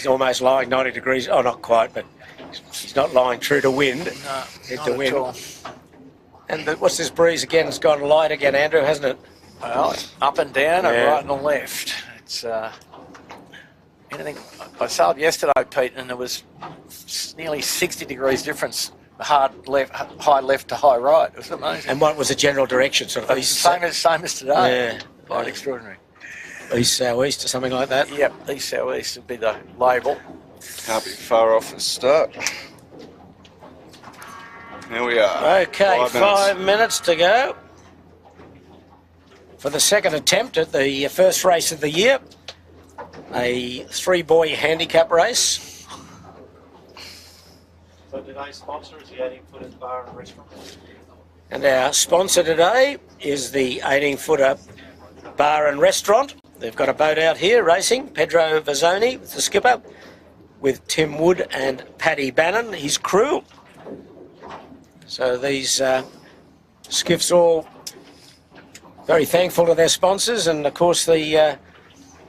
he's almost lying 90 degrees. Oh, not quite, but he's not lying true to wind. No, Head to wind. And what's this breeze again? It's gone light again, Andrew, hasn't it? Well, up and down and right and left. It's anything. I sailed yesterday, Pete, and there was nearly 60 degrees difference. Hard left, high left to high right. It was amazing. And what was the general direction? Sort of east, same as today. Yeah, quite extraordinary. East southeast or something like that. Yep, east southeast would be the label. Can't be far off the start. Here we are. Okay, 5 minutes to go for the second attempt at the first race of the year, a 3-buoy handicap race. So today's sponsor is the 18-footer bar and restaurant. And our sponsor today is the 18-footer bar and restaurant. They've got a boat out here racing, Pedro Vazzoni, the skipper, with Tim Wood and Paddy Bannon, his crew. So these skiffs all very thankful to their sponsors, and of course the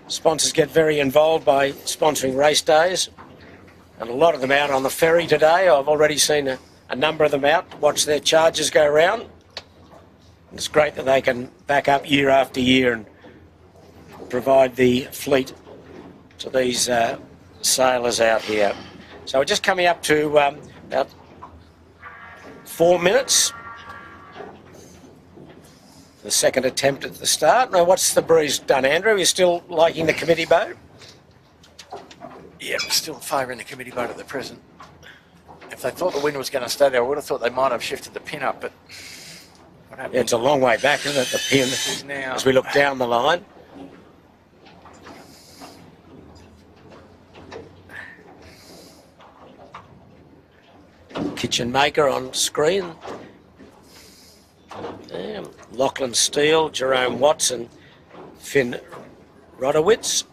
sponsors get very involved by sponsoring race days. And a lot of them out on the ferry today. I've already seen a number of them out, watch their charges go round. And it's great that they can back up year after year and provide the fleet to these sailors out here. So we're just coming up to about 4 minutes. The second attempt at the start. Now, what's the breeze done, Andrew? You're still liking the committee boat? Yeah, still favouring the committee boat at the present. If they thought the wind was going to stay there, I would have thought they might have shifted the pin up, but what happened? Yeah, it's a long way back, isn't it, the pin, now, as we look down the line. Kitchen Maker on screen. Yeah, Lachlan Steele, Jerome Watson, Finn Rodowitz.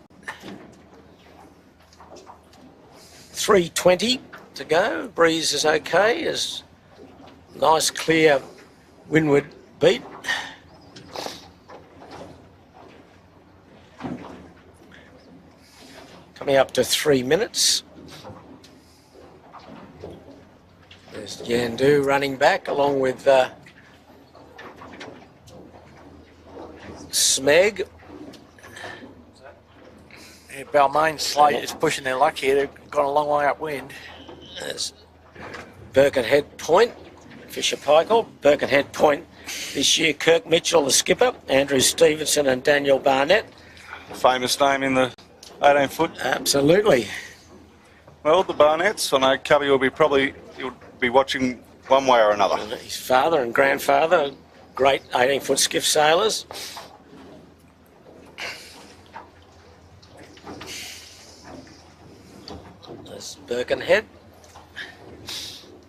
3:20 to go. Breeze is okay. Is nice clear windward beat. Coming up to 3 minutes. There's Yandu running back along with Smeg. Yeah, Balmain Slate is pushing their luck here. They've gone a long way upwind. There's Birkenhead Point, Fisher Paykel. Birkenhead Point this year, Kirk Mitchell, the skipper, Andrew Stevenson and Daniel Barnett. Famous name in the 18-foot. Absolutely. Well, the Barnetts, I know Cubby will be watching one way or another. His father and grandfather, great 18-foot skiff sailors. There's Birkenhead.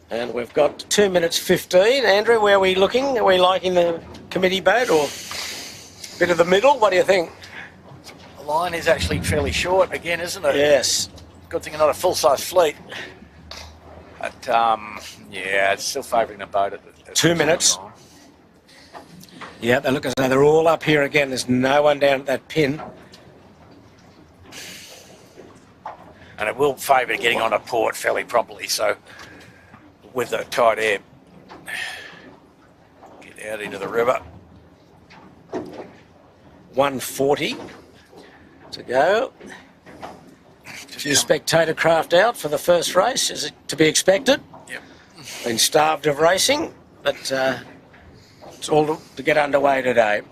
And we've got 2 minutes 15. Andrew, where are we looking? Are we liking the committee boat or a bit of the middle? What do you think? The line is actually fairly short again, isn't it? Yes. Good thing you're not a full-size fleet. But, yeah, it's still favouring the boat at 2 minutes. Yeah, they look as though they're all up here again. There's no one down at that pin. And it will favour getting on a port fairly promptly, so with the tide ebb, get out into the river. 1:40 to go. Few spectator craft out for the first race. Is it to be expected? Yep. Been starved of racing, but it's all to get underway today.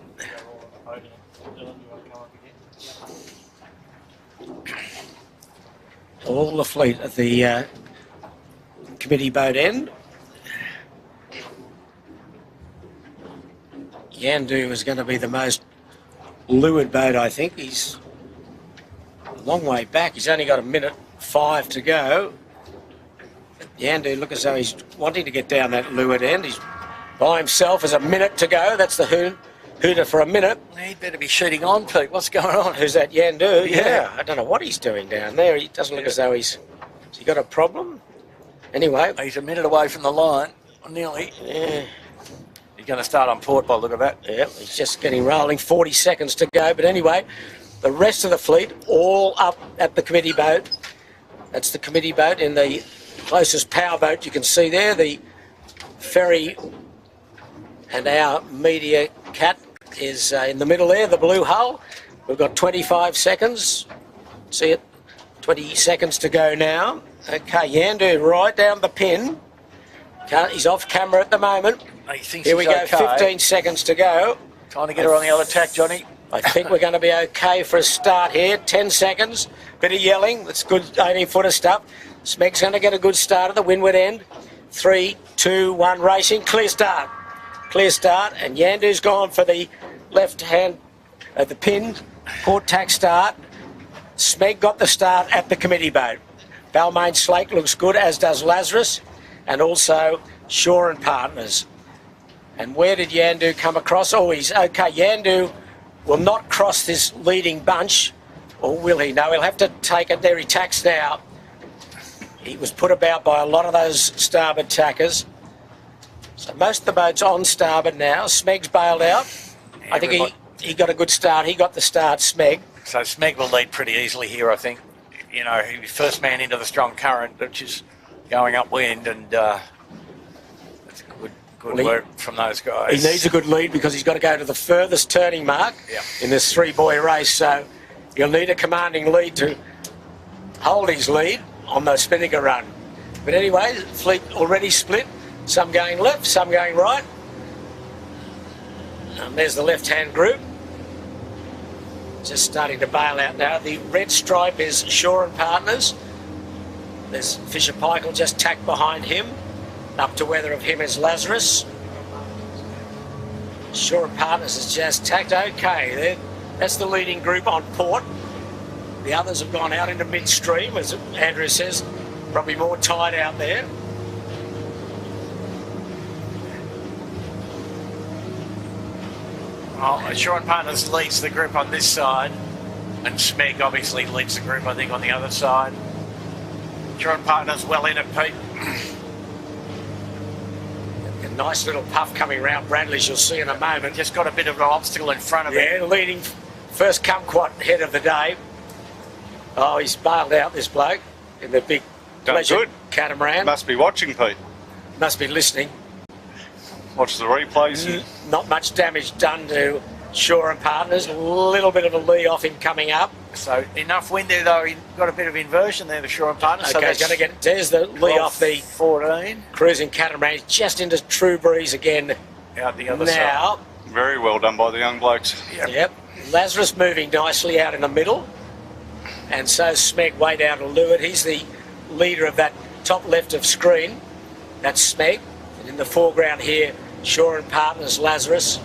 All the fleet at the committee boat end. Yandu is going to be the most lured boat, I think. He's a long way back. He's only got 1:05 to go. Yandu look as though he's wanting to get down that leeward end. He's by himself. There's a minute to go. That's the hooter for a minute. He'd better be shooting on, Pete. What's going on? Who's that? Yandu? Yeah. I don't know what he's doing down there. He doesn't look as though has he got a problem? Anyway. He's a minute away from the line, nearly. Yeah. He's going to start on port by the look of that. Yeah, he's just getting rolling. 40 seconds to go. But anyway, the rest of the fleet all up at the committee boat. That's the committee boat in the closest power boat you can see there. The ferry and our media cat is in the middle there, the blue hull. We've got 25 seconds. See it? 20 seconds to go now. Okay, Yandu right down the pin. He's off camera at the moment. He thinks Here we go, okay. 15 seconds to go. Trying to get her on the other tack, Johnny. I think we're going to be okay for a start here. 10 seconds. Bit of yelling. That's good 18-footer stuff. Smeg's going to get a good start at the windward end. 3, 2, 1 racing. Clear start. Clear start. And Yandu's gone for the left hand at the pin. Port tack start. Smeg got the start at the committee boat. Balmain Slate looks good, as does Lazarus. And also Shaw and Partners. And where did Yandu come across? Oh, he's okay. Yandu will not cross this leading bunch, or will he? No, he'll have to take it there. He tacks now. He was put about by a lot of those starboard tackers. So most of the boat's on starboard now. Smeg's bailed out. I think he got a good start. He got the start, Smeg. So Smeg will lead pretty easily here, I think. You know, he was first man into the strong current, which is going upwind, and that's good work from those guys. He needs a good lead because he's got to go to the furthest turning mark in this three-buoy race. So you'll need a commanding lead to hold his lead on the Spinnaker run. But anyway, the fleet already split. Some going left, some going right. And there's the left-hand group. Just starting to bail out now. The red stripe is Shaw and Partners. There's Fisher Paykel just tacked behind him. Up to weather of him is Lazarus. Shaw and Partners is just tacked. Okay, that's the leading group on port. The others have gone out into midstream, as Andrew says. Probably more tide out there. Well, Shaw and Partners leads the group on this side, and Smeg obviously leads the group, I think, on the other side. Shaw and Partners well in it, Pete. A nice little puff coming round Bradley's, you'll see in a moment. Just got a bit of an obstacle in front of him. Yeah, leading first kumquat head of the day. Oh, he's bailed out, this bloke, in the big pleasure catamaran. Must be watching, Pete. Must be listening. Watch the replays. Not much damage done to Shaw and Partners. A little bit of a lee off him coming up. So enough wind there, though. He got a bit of inversion there, the Shaw and Partners. Okay, so he's going to get. There's the lee off the 14 cruising catamaran. Just into true breeze again. Out the other now. side. Very well done by the young blokes. Yep. Lazarus moving nicely out in the middle. And so Smeg way down to leeward. He's the leader of that top left of screen. That's Smeg. And in the foreground here, Shaw and Partners, Lazarus.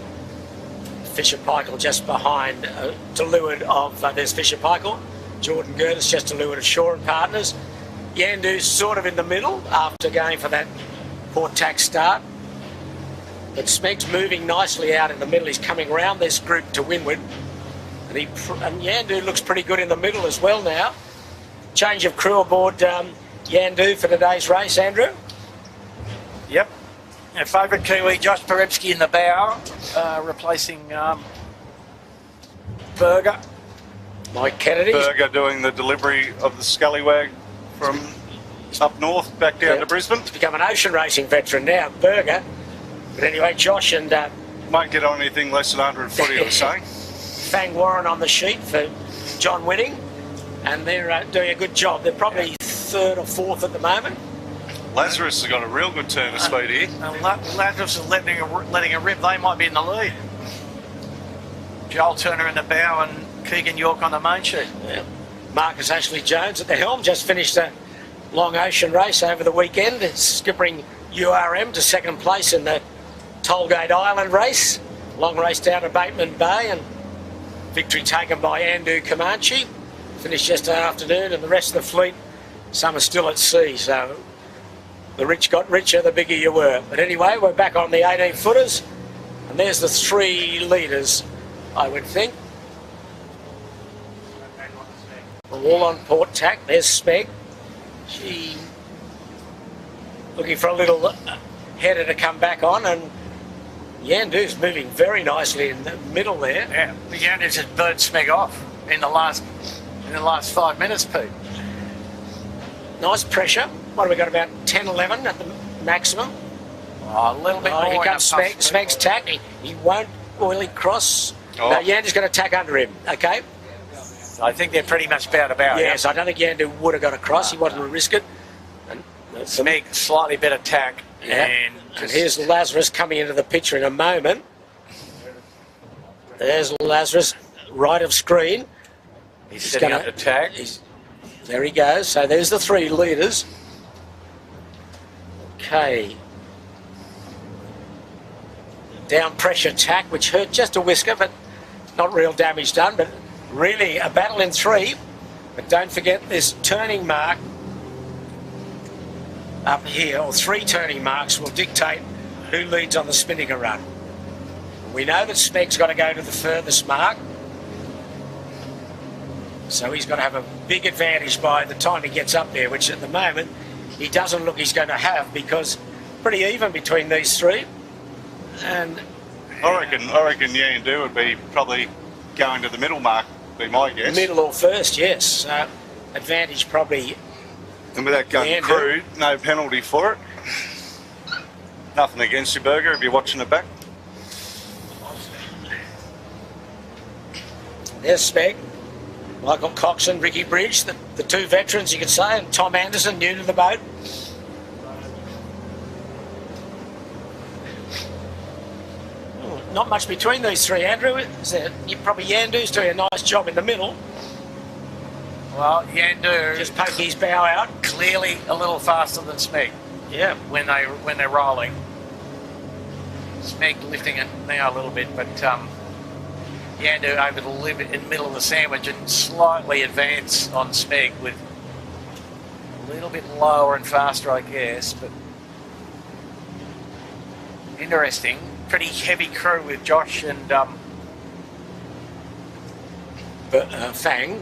Fisher Paykel just behind, to leeward of, there's Fisher Paykel. Jordan Gertis just to leeward of Shaw and Partners. Yandu's sort of in the middle after going for that port tack start. But Smeg's moving nicely out in the middle. He's coming round this group to windward. And Yandu looks pretty good in the middle as well now. Change of crew aboard Yandu for today's race, Andrew. Yep. Our favourite Kiwi, Josh Perepsky in the bow, replacing Berger. Mike Kennedy. Berger doing the delivery of the scallywag from up north back down to Brisbane. He's become an ocean racing veteran now, Berger. But anyway, Josh and Won't get on anything less than 140, I'm saying. Fang Warren on the sheet for John Winning. And they're doing a good job. They're probably third or fourth at the moment. Lazarus has got a real good turn of speed here. And Lazarus is letting a rip. They might be in the lead. Joel Turner in the bow and Keegan York on the main sheet. Yeah. Marcus Ashley Jones at the helm. Just finished a long ocean race over the weekend. It's skippering URM to second place in the Tollgate Island race. Long race down to Bateman Bay, and victory taken by Andu Comanche. Finished yesterday afternoon, and the rest of the fleet, some are still at sea, so the rich got richer the bigger you were. But anyway, we're back on the 18-footers, and there's the three leaders, I would think. All on port tack. There's Smeg. She looking for a little header to come back on, and Yandu's moving very nicely in the middle there. Yeah, Yandu's just bird Smeg off in the last 5 minutes, Pete. Nice pressure. What have we got, about 10, 11 at the maximum? Oh, a little bit more. Here comes in the Smeg. Smeg's tack. He won't really cross. Oh. No, Yandu's going to tack under him. Okay. I think they're pretty much about. Yes, I don't think Yandu would have got across. He wanted to risk it. And Smeg, slightly better tack. yeah. And here's Lazarus coming into the picture in a moment. There's Lazarus, right of screen. He's setting up the tack. There he goes. So there's the three leaders. Okay. Down pressure tack, which hurt just a whisker, but not real damage done. But really a battle in three. But don't forget this turning mark up here, or three turning marks, will dictate who leads on the Spinnaker run. We know that Smeg's got to go to the furthest mark. So he's got to have a big advantage by the time he gets up there, which at the moment he doesn't look he's going to have, because pretty even between these three. And I reckon Yandu would be probably going to the middle mark, be my guess. middle or first, yes. Advantage probably. And with that gun Yandu. crude, no penalty for it. Nothing against you, Burger, if you're watching it back. There's Smeg. Michael Coxon, Ricky Bridge, the two veterans, you could say, and Tom Anderson, new to the boat. Not much between these three, Andrew. Probably Yandu's doing a nice job in the middle. Well, Yandu Just poke his bow out. clearly a little faster than Smeg Yeah. when they're rolling. Smeg lifting it now a little bit, but Yandu over the lip in the middle of the sandwich and slightly advance on Smeg with a little bit lower and faster, I guess. But interesting. Pretty heavy crew with Josh and Fang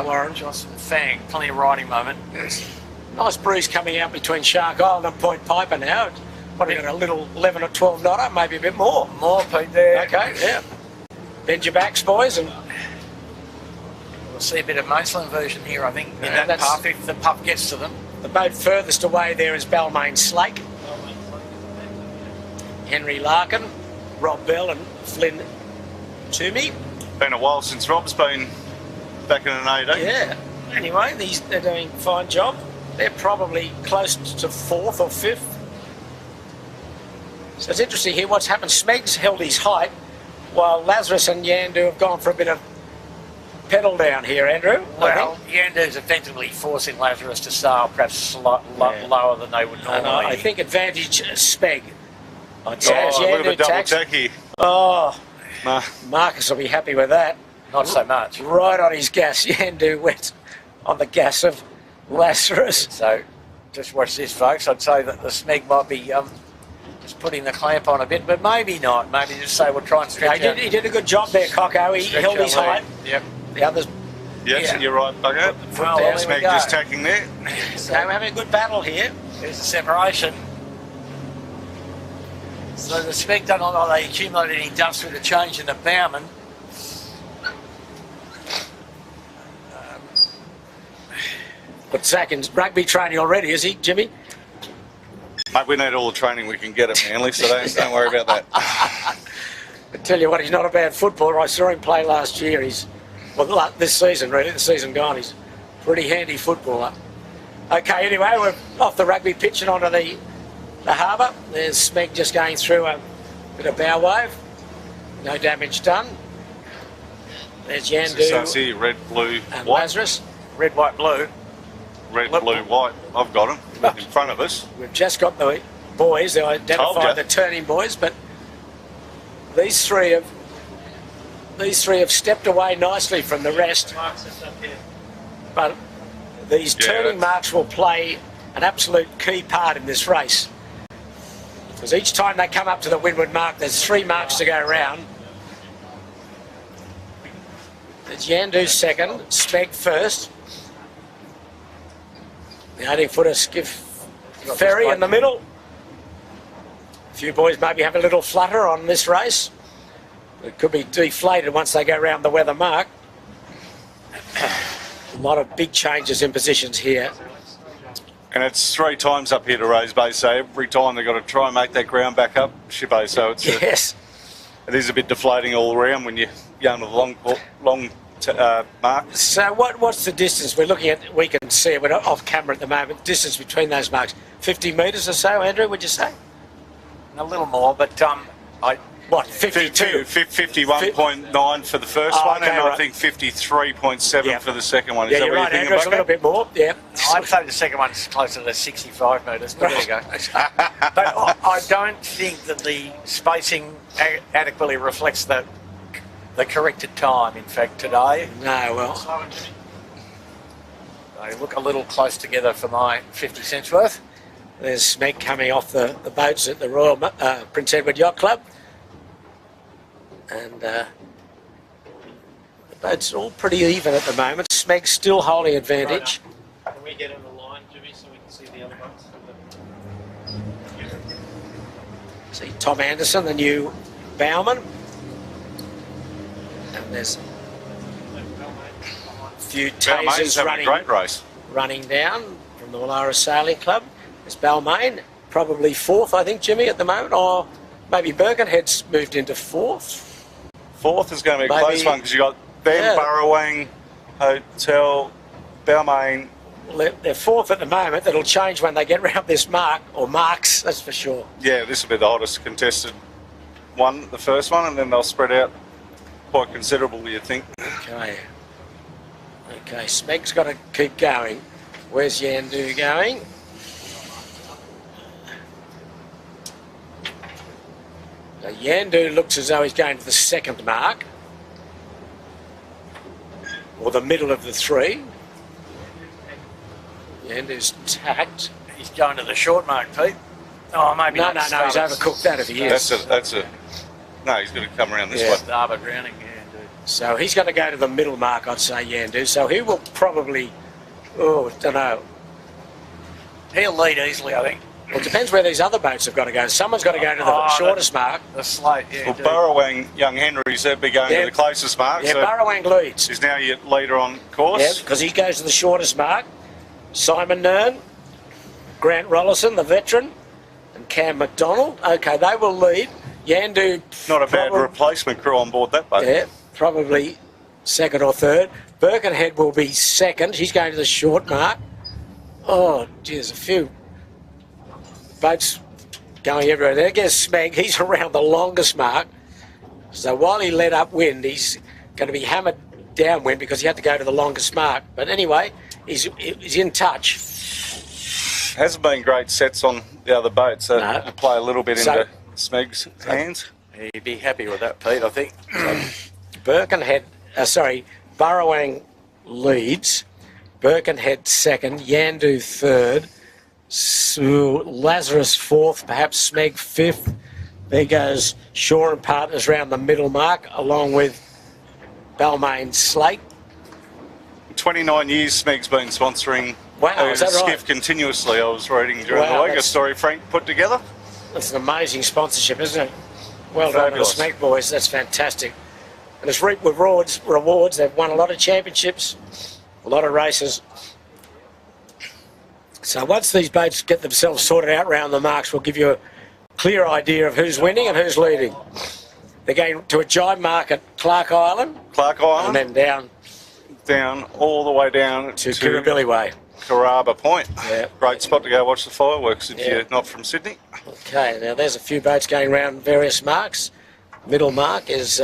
Warren. Josh and Fang. Plenty of riding moment. Nice breeze coming out between Shark Island and Point Piper now. What, have you got, a little 11 or 12 knotter, maybe a bit more? More Pete there. Okay, yeah. Bend your backs, boys, and We'll see a bit of Maitland version here, I think, in Yeah, that puff, if the puff gets to them. the boat furthest away there is Balmain Slake. Henry Larkin, Rob Bell and Flynn Toomey. Been a while since Rob's been back in an 8, Yeah. Anyway, they're doing a fine job. They're probably close to fourth or fifth. So it's interesting here what's happened. Smeg's held his height, while Lazarus and Yandu have gone for a bit of pedal down here, Andrew. Well, Yandu's effectively forcing Lazarus to sail perhaps lower than they would normally. I think advantage Smeg. I'd say as Oh, look at the Yandu double tacks. tack here. Oh, Nah. Marcus will be happy with that. Not so much. Right on his gas. Yandu went on the gas of Lazarus. So just watch this, folks. I'd say that the Smeg might be just putting the clamp on a bit, but maybe not. Maybe just say we'll try and stretch out. He did a good job there, Coco. He stretch held our his lead. height. Yep. The others Yes, Yeah. you're right, Bugger. Well, there there we Smeg go. just tacking there. So we're having a good battle here. There's a separation. So the Smeg don't look like they accumulate any dust with the change in the bowman. But Zach in rugby training already, is he, Jimmy? Mate, we need all the training we can get at Manly, so don't worry about that. I tell you what, he's not a bad footballer. I saw him play last year. This season, really, the season gone. He's a pretty handy footballer. Okay, anyway, we're off the rugby pitch and onto the harbour. There's Smeg just going through a bit of bow wave. No damage done. There's So Yandu see, red, blue, and white. Lazarus. Red, white, blue. Red, blue, white. I've got them in front of us. We've just got the boys. They Told identified ya. the turning boys, but these three have stepped away nicely from the rest. Marks us up here. But these Yeah, turning that's- marks will play an absolute key part in this race. Because each time they come up to the windward mark, there's 3 marks to go around. There's Yandu second, Smeg first. The 18-footer Skiff Ferry in the middle. A few boys maybe have a little flutter on this race. It could be deflated once they go around the weather mark. A lot of big changes in positions here. And it's 3 times up here to raise base, so every time they've got to try and make that ground back up, shippo. So it's Yes. it is a bit deflating all around when you're going with long marks. So what's the distance? We're looking at, we can see it, we're not off camera at the moment, distance between those marks. 50 metres or so, Andrew, would you say? A little more, but What, 52? 51.9 for the first one, okay, and I right. think 53.7 Yeah. for the second one. Is Yeah, that you're what right, you're Andrew, it's a thinking, little Bucko? bit more, yeah. I'd say the second one's closer to 65 metres, but there you go. But I don't think that the spacing adequately reflects the corrected time, in fact, today. No, well, Slow and Jimmy. They look a little close together for my 50 cents worth. there's Smeg coming off the boats at the Royal Prince Edward Yacht Club. And the boats are all pretty even at the moment. Smeg's still holding advantage. Can we get in the line, Jimmy, so we can see the other boats? See Tom Anderson, the new bowman. And there's a few Balmain's tasers having a great race. running down from the Wallara Sailing Club. There's Balmain, probably 4th, I think, Jimmy, at the moment, or maybe Birkenhead's moved into 4th. 4th is going to be a close Maybe- one because you got them, Yeah. Burrowang, Hotel, Balmain. Well, they're 4th at the moment. That'll change when they get round this mark, or marks, that's for sure. Yeah, this will be the hottest contested one, the first one, and then they'll spread out quite considerably, you think. Okay. Okay, Smeg's got to keep going. Where's Yandu going? Now, Yandu looks as though he's going to the 2nd mark, or the middle of the 3. Yandu's tacked. He's going to the short mark, Pete. Oh, maybe No, not. no, no, he's overcooked that if he is. No, he's going to come around this Yeah. way. Starboard rounding, yeah, indeed. So he's going to go to the middle mark, I'd say, Yandu. So he will probably, don't know. He'll lead easily, I think. Well, it depends where these other boats have got to go. Someone's got to go to the Oh, shortest mark. The slate, yeah. Well, indeed. Burrowang, young Henry's there, be going Yeah. to the closest mark. Yeah, so Burrowang leads. he's now your leader on course. Yeah, because he goes to the shortest mark. Simon Nern, Grant Rollison, the veteran, and Cam McDonald. Okay, they will lead. Yandu, Not a bad replacement crew on board that boat. yeah, probably 2nd or 3rd. Birkenhead will be 2nd. He's going to the short mark. Oh, gee, there's a few boats going everywhere. There goes Smeg. He's around the longest mark. So while he led upwind, he's going to be hammered downwind because he had to go to the longest mark. But anyway, he's in touch. Hasn't been great sets on the other boats. So No. to play a little bit So- into Smeg's hands. He'd be happy with that, Pete, I think. Birkenhead, Burrowang leads. Birkenhead 2nd. Yandu 3rd. So Lazarus 4th. Perhaps Smeg 5th. There goes Shaw and Partners round the middle mark, along with Balmain Slate. 29 years Smeg's been sponsoring Wow, is that right? skiff continuously. I was reading during Wow, the week a that's- story Frank put together. That's an amazing sponsorship, isn't it? Well done to the Fabulous. Smeg boys. That's fantastic. And it's reaped with rewards. They've won a lot of championships, a lot of races. So once these boats get themselves sorted out round the marks, we'll give you a clear idea of who's winning and who's leading. They're going to a jibe mark at Clark Island Clark Island, and then down down all the way down to Kirribilli Way. Carraba Point. Yeah. Great spot to go watch the fireworks if Yeah. you're not from Sydney. Okay, now there's a few boats going around various marks. Middle mark is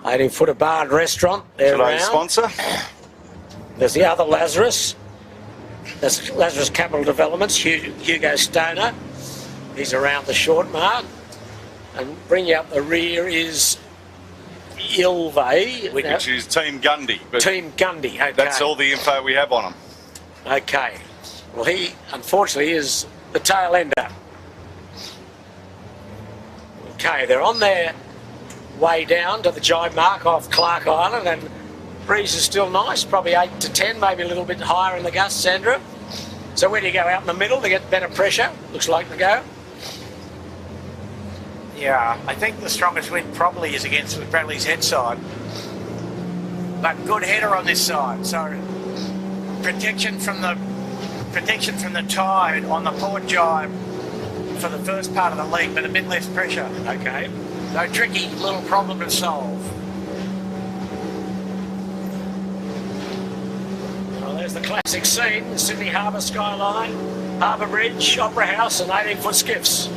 18-footer bar and restaurant. They're Today's around. sponsor. There's the other Lazarus. There's Lazarus Capital Developments, Hugo Stoner. He's around the short mark. And bring you up the rear is Ilve. Which is Team Gundy. But Team Gundy, okay. that's all the info we have on them. Okay. Well, he, unfortunately, is the tail ender. Okay, they're on their way down to the jibe mark off Clark Island, and breeze is still nice, probably 8 to 10, maybe a little bit higher in the gusts, Sandra. So where do you go? Out in the middle to get better pressure? Looks like to go. Yeah, I think the strongest wind probably is against Bradley's head side. But good header on this side, so protection from the protection from the tide on the port jibe for the first part of the leg, but a bit less pressure. Okay. So tricky little problem to solve. Well, there's the classic scene, the Sydney Harbour skyline, Harbour Bridge, Opera House and 18-foot skiffs.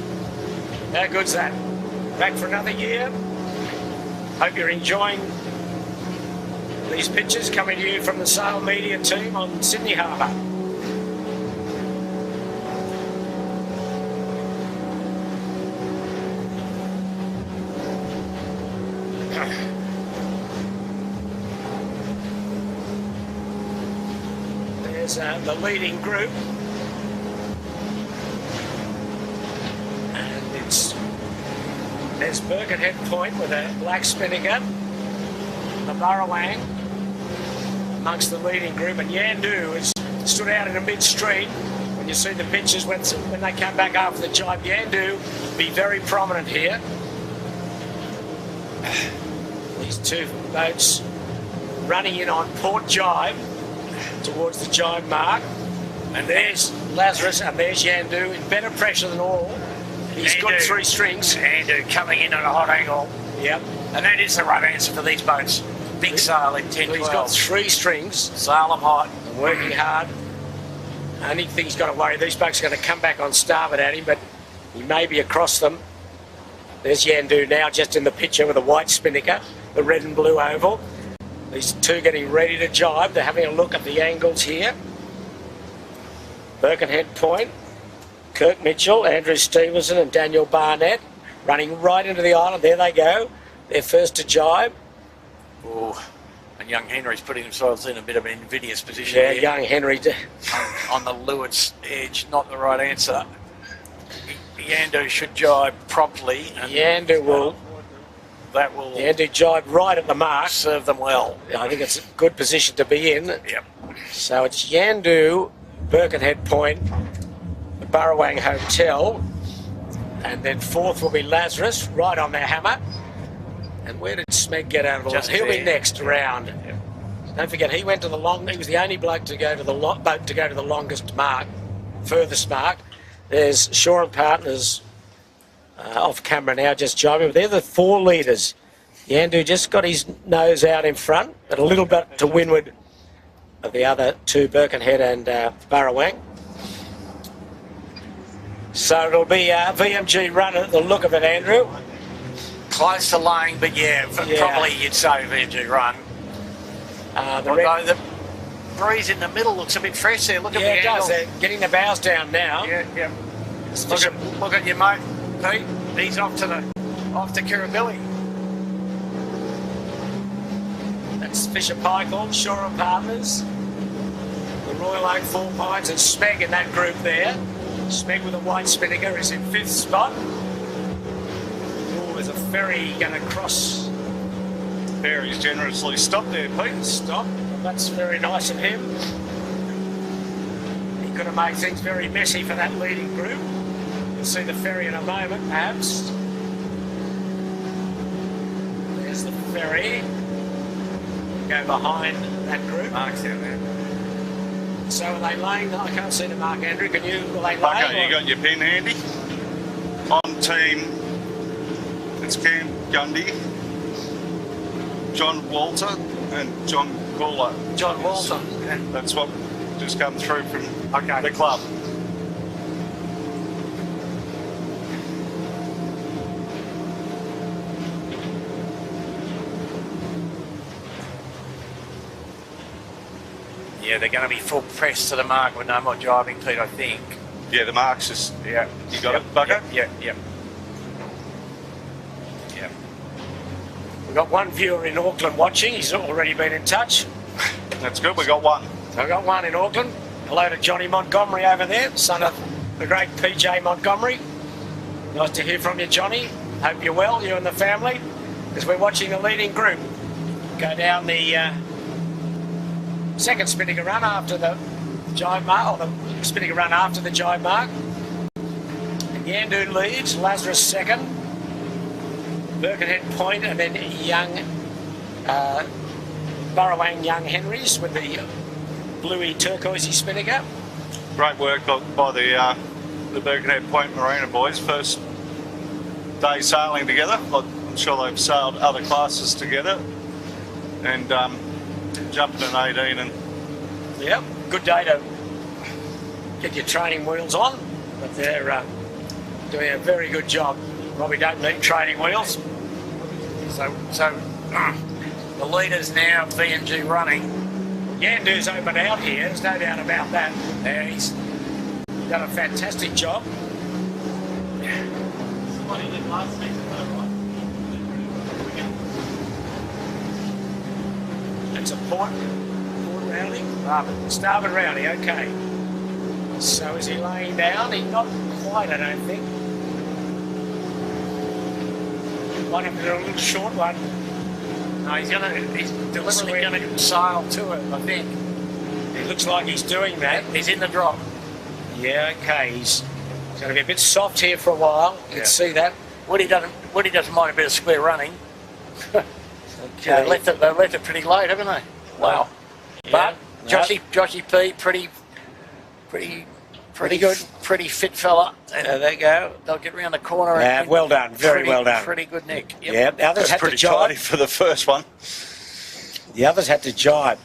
How good's that? Back for another year. Hope you're enjoying these pictures coming to you from the Sail Media team on Sydney Harbour. There's the leading group. And there's Birkenhead Point with a black Spinnaker, the Burrawang amongst the leading group, and Yandu has stood out in a mid-stream. When you see the pictures when they come back after the jibe, Yandu will be very prominent here. These two boats running in on port jibe towards the jibe mark. And there's Lazarus and there's Yandu in better pressure than all. He's got 3 strings. And coming in at a hot angle. Yep. And that is the right answer for these boats. Big sail in 10, He's got 3 strings. Sail them hot. Working hard. Only thing he's got to worry, these boats are going to come back on starboard at him, but he may be across them. There's Yandu now just in the picture with a white Spinnaker, the red and blue oval. These two getting ready to jibe. They're having a look at the angles here. Birkenhead Point, Kirk Mitchell, Andrew Stevenson and Daniel Barnett running right into the island. There they go. They're first to jibe. Ooh. And young Henry's putting themselves in a bit of an invidious position. Yeah, here. young Henry. On the leeward's edge, not the right answer. Yandu should jibe properly. And Yandu will. That will Yandu jibe right at the mark. serve them well. I think it's a good position to be in. Yep. So it's Yandu, Birkenhead Point, the Burrawang Hotel, and then 4th will be Lazarus, right on their hammer. And where did Smeg get out of the Just He'll be there. next round. Don't forget, he went to the long. He was the only bloke to go to the boat to go to the longest mark, furthest mark. There's Shaw and Partners off camera now, just jibing. They're the 4 leaders. Yandu just got his nose out in front, but a little bit to windward of the other 2, Birkenhead and Burrawang. So it'll be a VMG run at the look of it, Andrew. Close to laying, but probably you'd say VMG run. Although the breeze in the middle looks a bit fresh there. Look at the it does. angle. They're getting the bows down now. Yeah. Look at your mate, Pete. He's off to Kirribilli. That's Fisher Paykel, Shaw and Partners, the Royal Oak, 4 Pines, and Smeg in that group there. Smeg with a white Spinnaker is in 5th spot. Oh, there's a ferry going to cross. Ferry's generously stopped there, Pete. Stop. Well, that's very nice of him. He could have made things very messy for that leading group. You'll see the ferry in a moment, perhaps. There's the ferry. Go behind that group. Mark's down there. So are they laying? I can't see the mark, Andrew. Can you? Will they lay? Okay, you got your pen handy. On team, it's Cam Gundy, John Walter, and John Gawler. John Walton. That's what just come through from the club. Yeah, they're going to be full press to the mark with no more driving, Pete, I think. Yeah, the mark's just, Yeah. you got it, Bucko? Yeah. We've got one viewer in Auckland watching. He's already been in touch. That's good, we got one. So I've got one in Auckland. Hello to Johnny Montgomery over there, son of the great PJ Montgomery. Nice to hear from you, Johnny. Hope you're well, you and the family, because we're watching the leading group go down the second Spinnaker run after the jibe mark, or the Spinnaker run after the jibe mark. And Yandu leads, Lazarus second, Birkenhead Point, and then young Burrawang Young Henrys with the bluey turquoisey Spinnaker. great work by the Birkenhead Point Marina boys. First day sailing together. I'm sure they've sailed other classes together. And jumping in 18 and... Yep, good day to get your training wheels on, but they're doing a very good job. Probably don't need training wheels. So the leader's now V&G running. Yandu's opened out here, there's no doubt about that. He's done a fantastic job. What he did last season, though, right? That's a port rounding. Starboard rounding, okay. So is he laying down? He's not quite, I don't think. Might have to do a little short one. No, he's deliberately gonna sail to it, I think. It looks like he's doing that. He's in the drop. Yeah, okay. He's going to be a bit soft here for a while. You can see that. What he doesn't mind a bit of square running. Okay. They left it pretty late, haven't they? Wow. Yeah. But Joshy P, pretty good, pretty fit fella. There they go. They'll get round the corner. Yeah, well done, very well done. Pretty good, Nick. Yep. Yeah, the others had to pretty tidy jibe. for the first one. The others had to jibe.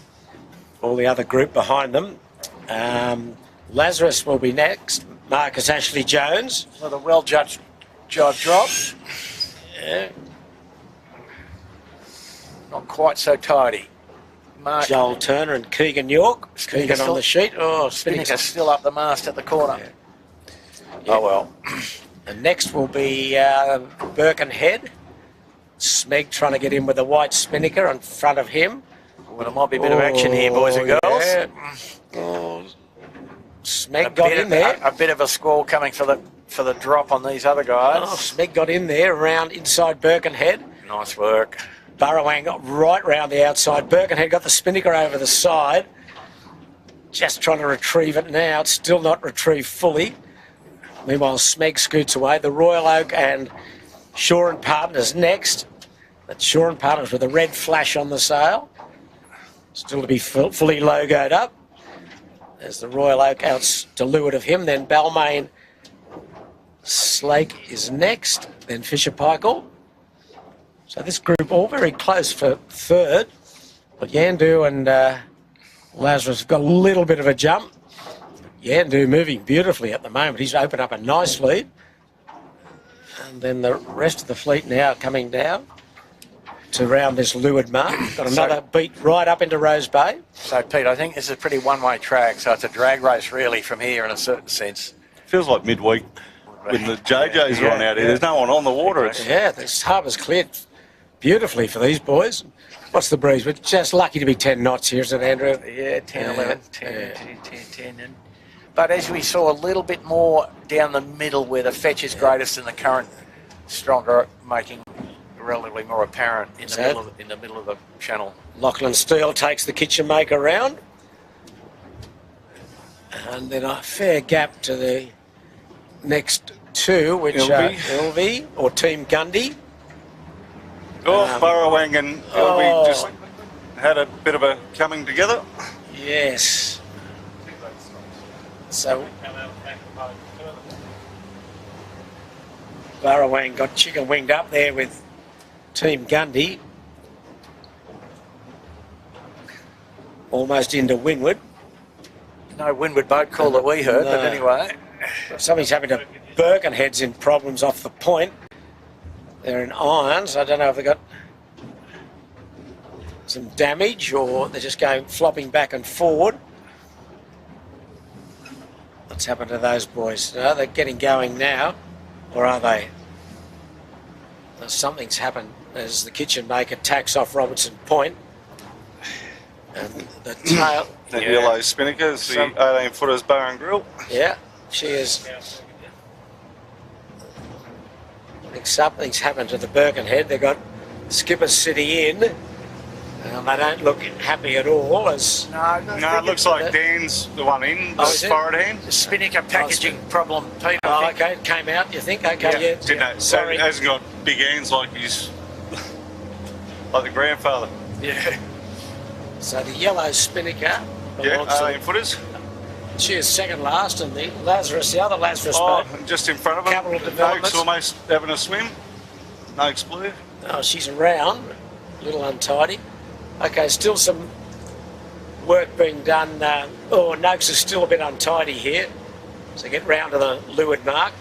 All the other group behind them. Lazarus will be next. Marcus Ashley Jones. With a well-judged jibe drop. Yeah. Not quite so tidy. Mark Joel Turner and Keegan York. Keegan on the sheet. Oh, Spinnaker still up the mast at the corner. Yeah. Oh, well. And next will be Birkenhead. Smeg trying to get in with the white Spinnaker in front of him. Well, there might be a bit of action here, boys and girls. Yeah. Oh, Smeg got in there. A bit of a squall coming for the drop on these other guys. Oh, Smeg got in there around inside Birkenhead. Nice work. Burrowang got right round the outside. Birkenhead got the Spinnaker over the side. Just trying to retrieve it now. It's still not retrieved fully. Meanwhile, Smeg scoots away. The Royal Oak and Shaw and Partners next. That's Shaw and Partners with a red flash on the sail. Still to be fully logoed up. There's the Royal Oak out to leeward of him. Then Balmain Slake is next. Then Fisher Paykel. So this group all very close for third. But Yandu and Lazarus have got a little bit of a jump. Yandu moving beautifully at the moment. He's opened up a nice lead. And then the rest of the fleet now coming down to round this leeward mark. Got another beat right up into Rose Bay. So, Pete, I think this is a pretty one-way track. So it's a drag race, really, from here in a certain sense. Feels like midweek when the JJs are on out here. There's no one on the water. Yeah, this harbour's cleared beautifully for these boys. What's the breeze? We're just lucky to be 10 knots here, isn't it, Andrew? Yeah, 10, 11, 10. But as we saw a little bit more down the middle where the fetch is greatest and the current stronger, making relatively more apparent in the middle of the channel. Lachlan Steele takes the kitchen maker round. And then a fair gap to the next two, which are LV or Team Gundy. Burrowang and LV just had a bit of a coming together. Yes. So Burrowang got chicken winged up there with Team Gundy. Almost into windward. No windward boat call that we heard, but anyway. Somebody's having to Birkenhead's in problems off the point. They're in irons. I don't know if they got some damage or they're just going flopping back and forward. What's happened to those boys? No, they're getting going now, or are they? Something's happened as the kitchen maker tacks off Robertson Point. And the tail. That yellow Spinnaker is the 18-footers bar and grill. Yeah, she is. I think something's happened to the Birkenhead. They've got Skipper City in. They don't look happy at all. No, it looks like Dan's the one in, the forward hand. The Spinnaker packaging problem, Pete. Okay, it came out, you think? Okay, Didn't it? Sorry. It hasn't got big hands like like the grandfather. Yeah. So the yellow Spinnaker. Yeah, 18-footers. She is second last, and the Lazarus, the other Lazarus Oh, boat. and just in front of him. Capital Noakes Developments. almost having a swim. Noakes blue. Oh, she's around, a little untidy. Okay, still some work being done. Noakes is still a bit untidy here. So get round to the leeward mark.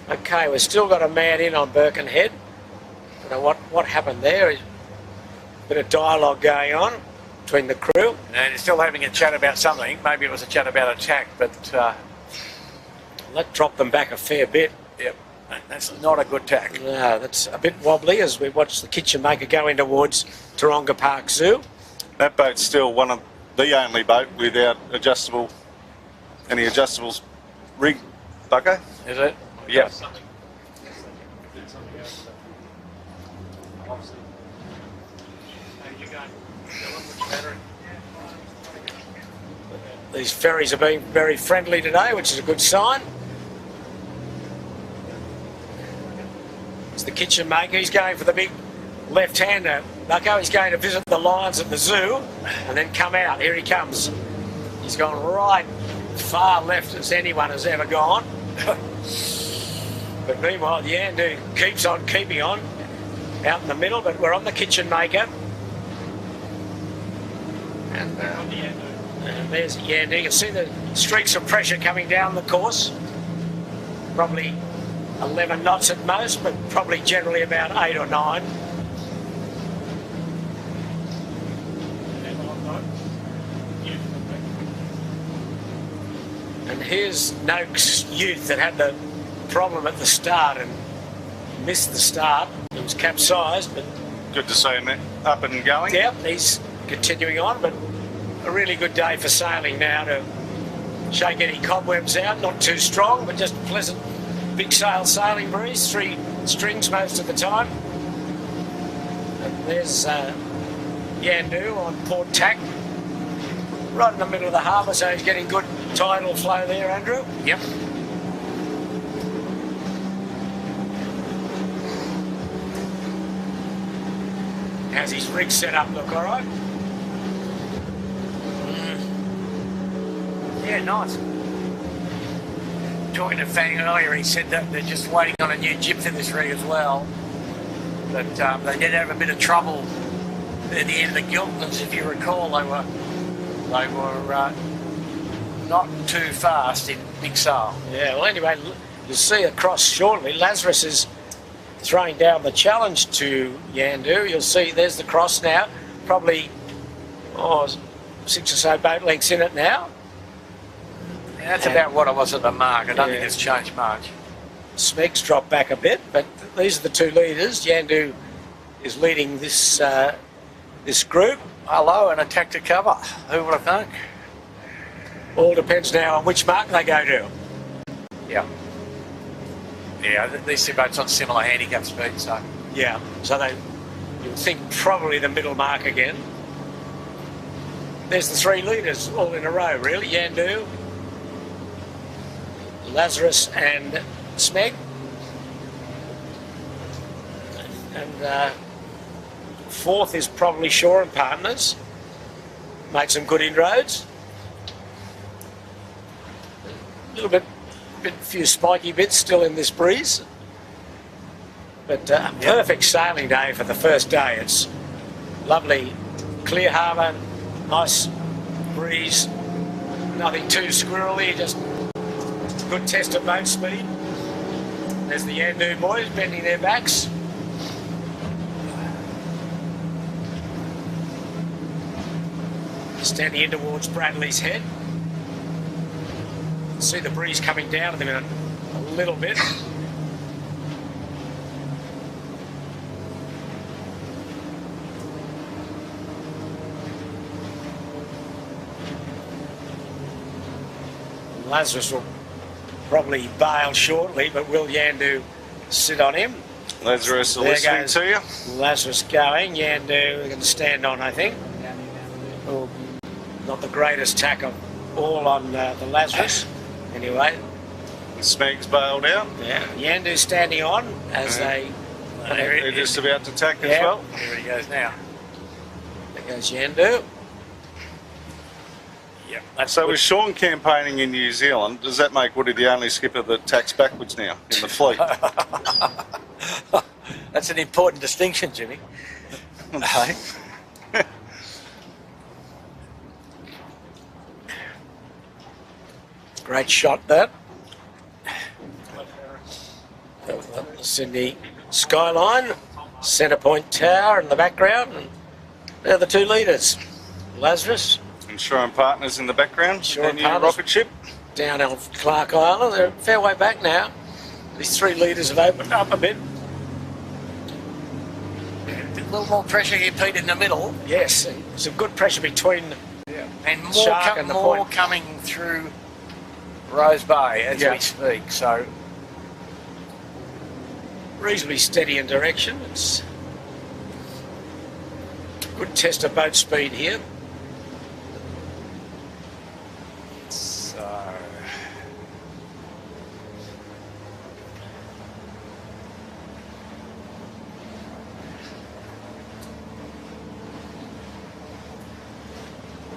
Okay, we've still got a man in on Birkenhead. I don't know what happened there. Bit of dialogue going on between the crew. And they're still having a chat about something. Maybe it was a chat about attack, but That dropped them back a fair bit. yep, that's not a good tack. No, that's a bit wobbly as we watch the kitchen maker go in towards Taronga Park Zoo. That boat's still one of the only boat without any adjustable rig, Bucko. Is it? Yeah. Something. Did something else. Obviously. How you going? Which battery? These ferries are being very friendly today, which is a good sign. It's the kitchen maker. He's going for the big left-hander. Bucko, he's going to visit the lions at the zoo and then come out. Here he comes. He's gone right far left as anyone has ever gone. But meanwhile, the Yandu keeps on keeping on out in the middle, but we're on the kitchen maker. And there's the Yandu. You can see the streaks of pressure coming down the course. Probably 11 knots at most, but probably generally about 8 or 9. And here's Noakes' youth that had the problem at the start and missed the start. It was capsized, but Good to see him up and going. yeah, he's continuing on. But a really good day for sailing now to shake any cobwebs out. Not too strong, but just a pleasant big sail sailing breeze. 3 strings most of the time. And there's Yandu on port tack, right in the middle of the harbour, so he's getting good tidal flow there, Andrew. Yep. How's his rig set up look, all right? Yeah, nice. Talking to Fang earlier, he said that they're just waiting on a new jib for this rig as well. But they did have a bit of trouble at the end of the Giltons, if you recall. They were not too fast in big sail. Yeah, well, anyway, you'll see across shortly. Lazarus is throwing down the challenge to Yandu. You'll see there's the cross now. Probably 6 or so boat lengths in it now. Yeah, that's about what I was at the mark. I don't think it's changed much. Smeg's dropped back a bit, but these are the 2 leaders. Yandu is leading this this group. Hello, and attack to cover. Who would have thunk? All depends now on which mark they go to. Yeah. Yeah, these 2 boats on similar handicap speed, so. Yeah, so you'll think probably the middle mark again. There's the 3 leaders all in a row, really. Yandu, Lazarus and Smeg. And 4th is probably Shaw and Partners. Made some good inroads. A little bit, few spiky bits still in this breeze. But a perfect sailing day for the first day. It's lovely, clear harbour, nice breeze, nothing too squirrely, just good test of boat speed. There's the Yandu boys bending their backs. Standing in towards Bradley's head. See the breeze coming down at the minute a little bit. Lazarus will probably bail shortly, but will Yandu sit on him? Lazarus There listening goes to you. Lazarus going. Yandu going to stand on, I think. Oh, not the greatest tack of all on the Lazarus. Anyway. Smeg's bailed out. Yeah, Yandu's standing on as They're just about to tack as Yeah. well. Here he goes now. There goes Yandu. Yep, that's So good. with Sean campaigning in New Zealand, does that make Woody the only skipper that tacks backwards now in the fleet? That's an important distinction, Jimmy. Okay. Great shot, that. The Sydney skyline, centre point tower in the background, and they're the two leaders. Lazarus And Shaw and Partners in the background, Shaw their and new Partners. rocket ship. down off Clark Island. They're a fair way back now. These three leaders have opened up a bit. A little more pressure here, Pete, in the middle. Yes, and some good pressure between. And more, Shark and the point. coming through Rose Bay as Yeah. we speak. So Reasonably steady in direction. It's a good test of boat speed here.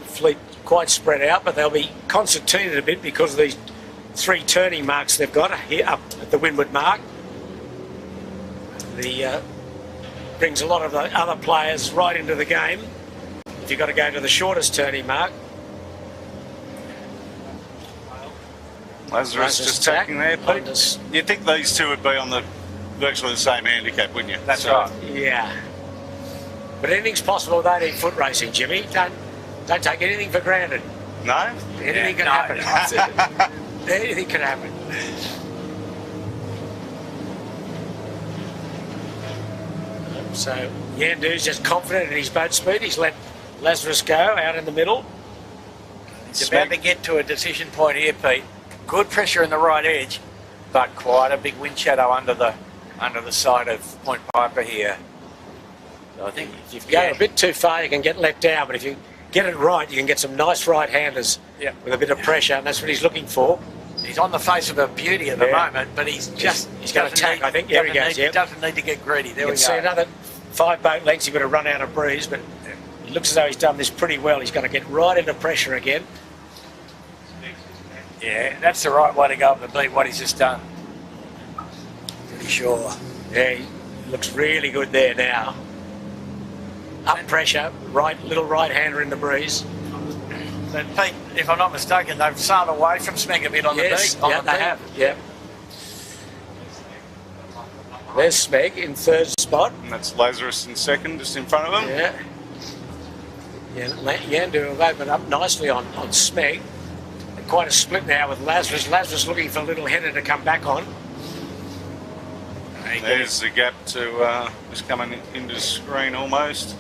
Fleet quite spread out, but they'll be concertinaed a bit because of these three turning marks they've got here up at the windward mark. The brings a lot of the other players right into the game. If you've got to go to the shortest turning mark. Lazarus just tacking there, Pete. You'd think these two would be on the virtually the same handicap, wouldn't you? that's right. Yeah. But anything's possible with 18-foot racing, Jimmy. Don't take anything for granted. No? Anything can no. happen. Anything can happen. So Yandu's just confident in his boat speed. He's let Lazarus go out in the middle. It's about to get to a decision point here, Pete. Good pressure in the right edge, but quite a big wind shadow under the side of Point Piper here. So I think If you go a bit too far, you can get let down. But if you get it right, you can get some nice right-handers with a bit of pressure, and that's what he's looking for. he's on the face of a beauty at the Yeah. moment, but he's just He's got to tack, I think. There he goes, He doesn't need to get greedy. There You we can go. see another 5 boat lengths. You've got to run out of breeze, but it looks as though he's done this pretty well. He's going to get right into pressure again. Yeah, that's the right way to go up and beat what he's just done. Pretty sure. Yeah, he looks really good there now. Up pressure, little right-hander in the breeze. But Pete, if I'm not mistaken, they've sailed away from Smeg a bit on Yes, the beat. yeah, they have. Yeah. There's Smeg in third spot. And that's Lazarus in second, just in front of him. Yeah. Yeah, Yandu have opened up nicely on Smeg. Quite a split now with Lazarus. Lazarus looking for a little header to come back on. There's the gap to just coming into the screen almost.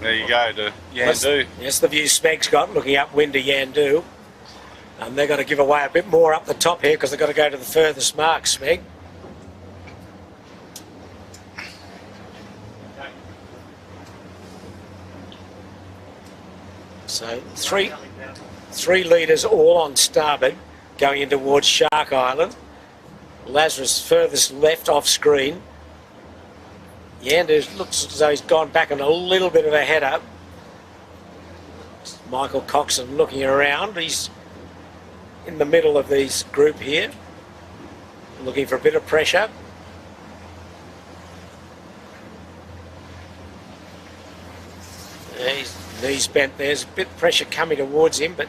There you go to Yandu. Yes, the view Smeg's got looking upwind to Yandu. And they've got to give away a bit more up the top here because they've got to go to the furthest mark, Smeg. So three leaders all on starboard going in towards Shark Island. Lazarus furthest left off screen. Yandu looks as though he's gone back on a little bit of a header. Michael Coxon looking around. He's in the middle of this group here, looking for a bit of pressure. His knees bent. There's a bit of pressure coming towards him, but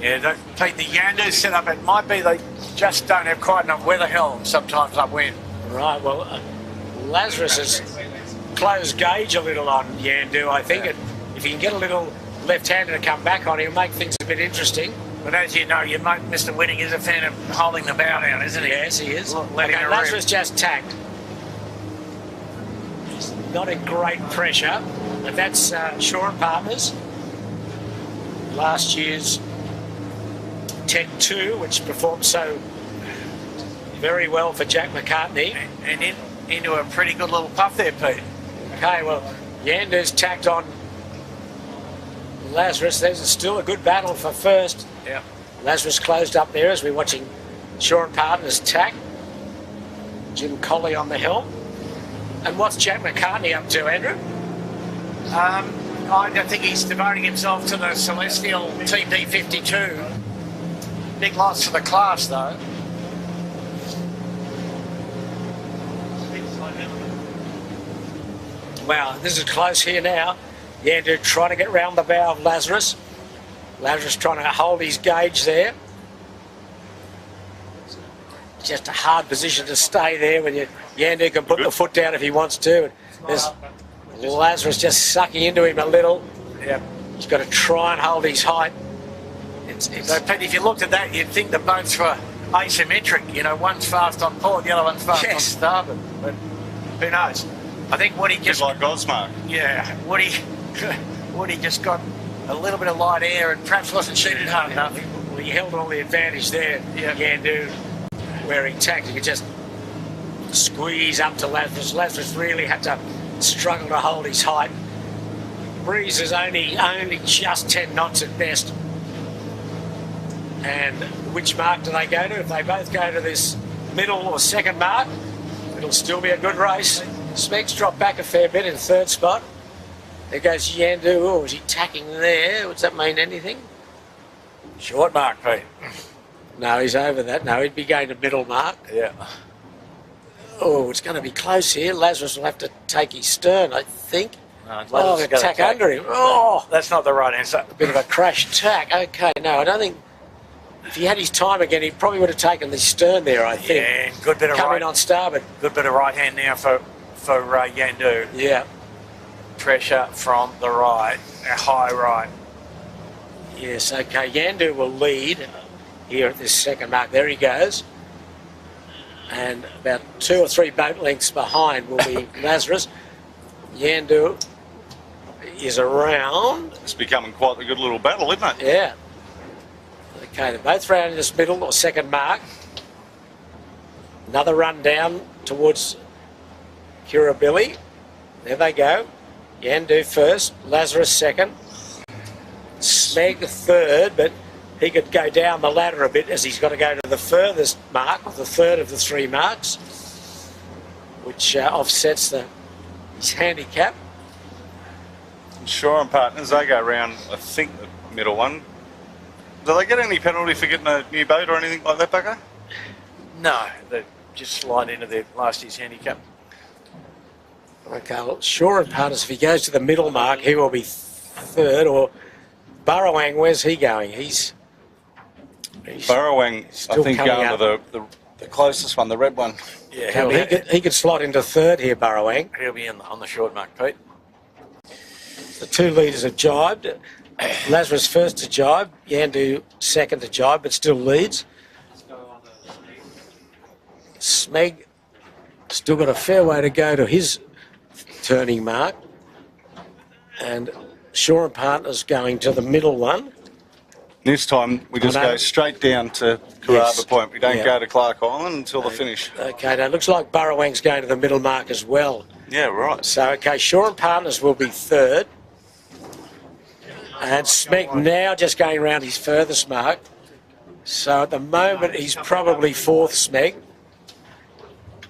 Yeah, Pete, the Yandu setup, it might be they just don't have quite enough weather helm sometimes upwind. right. Well, Lazarus has closed gauge a little on Yandu, I think. And if he can get a little left-hander to come back on, he'll make things a bit interesting. But as you know, your mate Mr. Whitting is a fan of holding the bow down, isn't he? Yes, he is. Letting Okay, it Lazarus just tacked. He's not in great pressure, but that's Shaw and Partners. Last year's Tech 2, which performed so very well for Jack McCartney. And into a pretty good little puff there, Pete. Okay, well, Yandu's tacked on Lazarus. There's still a good battle for first. Yeah. Lazarus closed up there as we're watching Shaw and Partners tack. Jim Colley on the helm. And what's Jack McCartney up to, Andrew? I think he's devoting himself to the Celestial TP52. Big loss for the class, though. Wow, this is close here now. Yandu trying to get round the bow of Lazarus. Lazarus trying to hold his gauge there. Just a hard position to stay there when Yandu can put the foot down if he wants to. There's Lazarus just sucking into him a little. Yep. He's got to try and hold his height. So, Pete, if you looked at that, you'd think the boats were asymmetric. You know, one's fast on port, the other one's fast on starboard. But who knows? I think Woody just... like Gosmark. Yeah, Woody just got a little bit of light air and perhaps wasn't shooting hard enough. Well, he held all the advantage there, Yandu, where he tacked. He could just squeeze up to Lazarus. Lazarus really had to struggle to hold his height. Breeze is only just 10 knots at best. And which mark do they go to? If they both go to this middle or second mark, it'll still be a good race. Smeg's dropped back a fair bit in third spot. There goes Yandu. Oh, is he tacking there? Does that mean anything? Short mark, Pete. No, he's over that. No, he'd be going to middle mark. Yeah. Oh, it's going to be close here. Lazarus will have to take his stern, I think. No, tack under him. Oh, that's not the right answer. A bit of a crash tack. Okay, no, I don't think... If he had his time again, he probably would have taken the stern there, I think. Yeah, good bit of coming on starboard. Good bit of right hand now for Yandu. Yeah. Pressure from the right, a high right. Yes, okay. Yandu will lead here at this second mark. There he goes. And about 2 or 3 boat lengths behind will be Lazarus. Yandu is around. It's becoming quite a good little battle, isn't it? Yeah. Okay, they're both round in this middle or second mark. Another run down towards Kirribilli. There they go. Yandu first, Lazarus second. Smeg third, but he could go down the ladder a bit as he's got to go to the furthest mark, the third of the 3 marks, which offsets his handicap. Shore and Partners, they go round, I think, the middle one. Do they get any penalty for getting a new boat or anything like that, Bucko? No, they just slide into their last year's handicap. Okay, well, Shore and Partners, if he goes to the middle mark, he will be third. Or Burrowang, where's he going? He's Burrowang, I think, going to the closest one, the red one. Yeah, he could slot into third here, Burrowang. He'll be on the short mark, Pete. The 2 leaders have jibed. Lazarus first to jibe, Yandu second to jibe, but still leads. Smeg still got a fair way to go to his turning mark. And Shore and Partners going to the middle one. This time we just go straight down to Carraba Point. We don't go to Clark Island until the finish. Okay, now it looks like Burrowang's going to the middle mark as well. Yeah, right. So, okay, Shore and Partners will be third. And Smeg now just going around his furthest mark. So at the moment he's probably fourth, Smeg.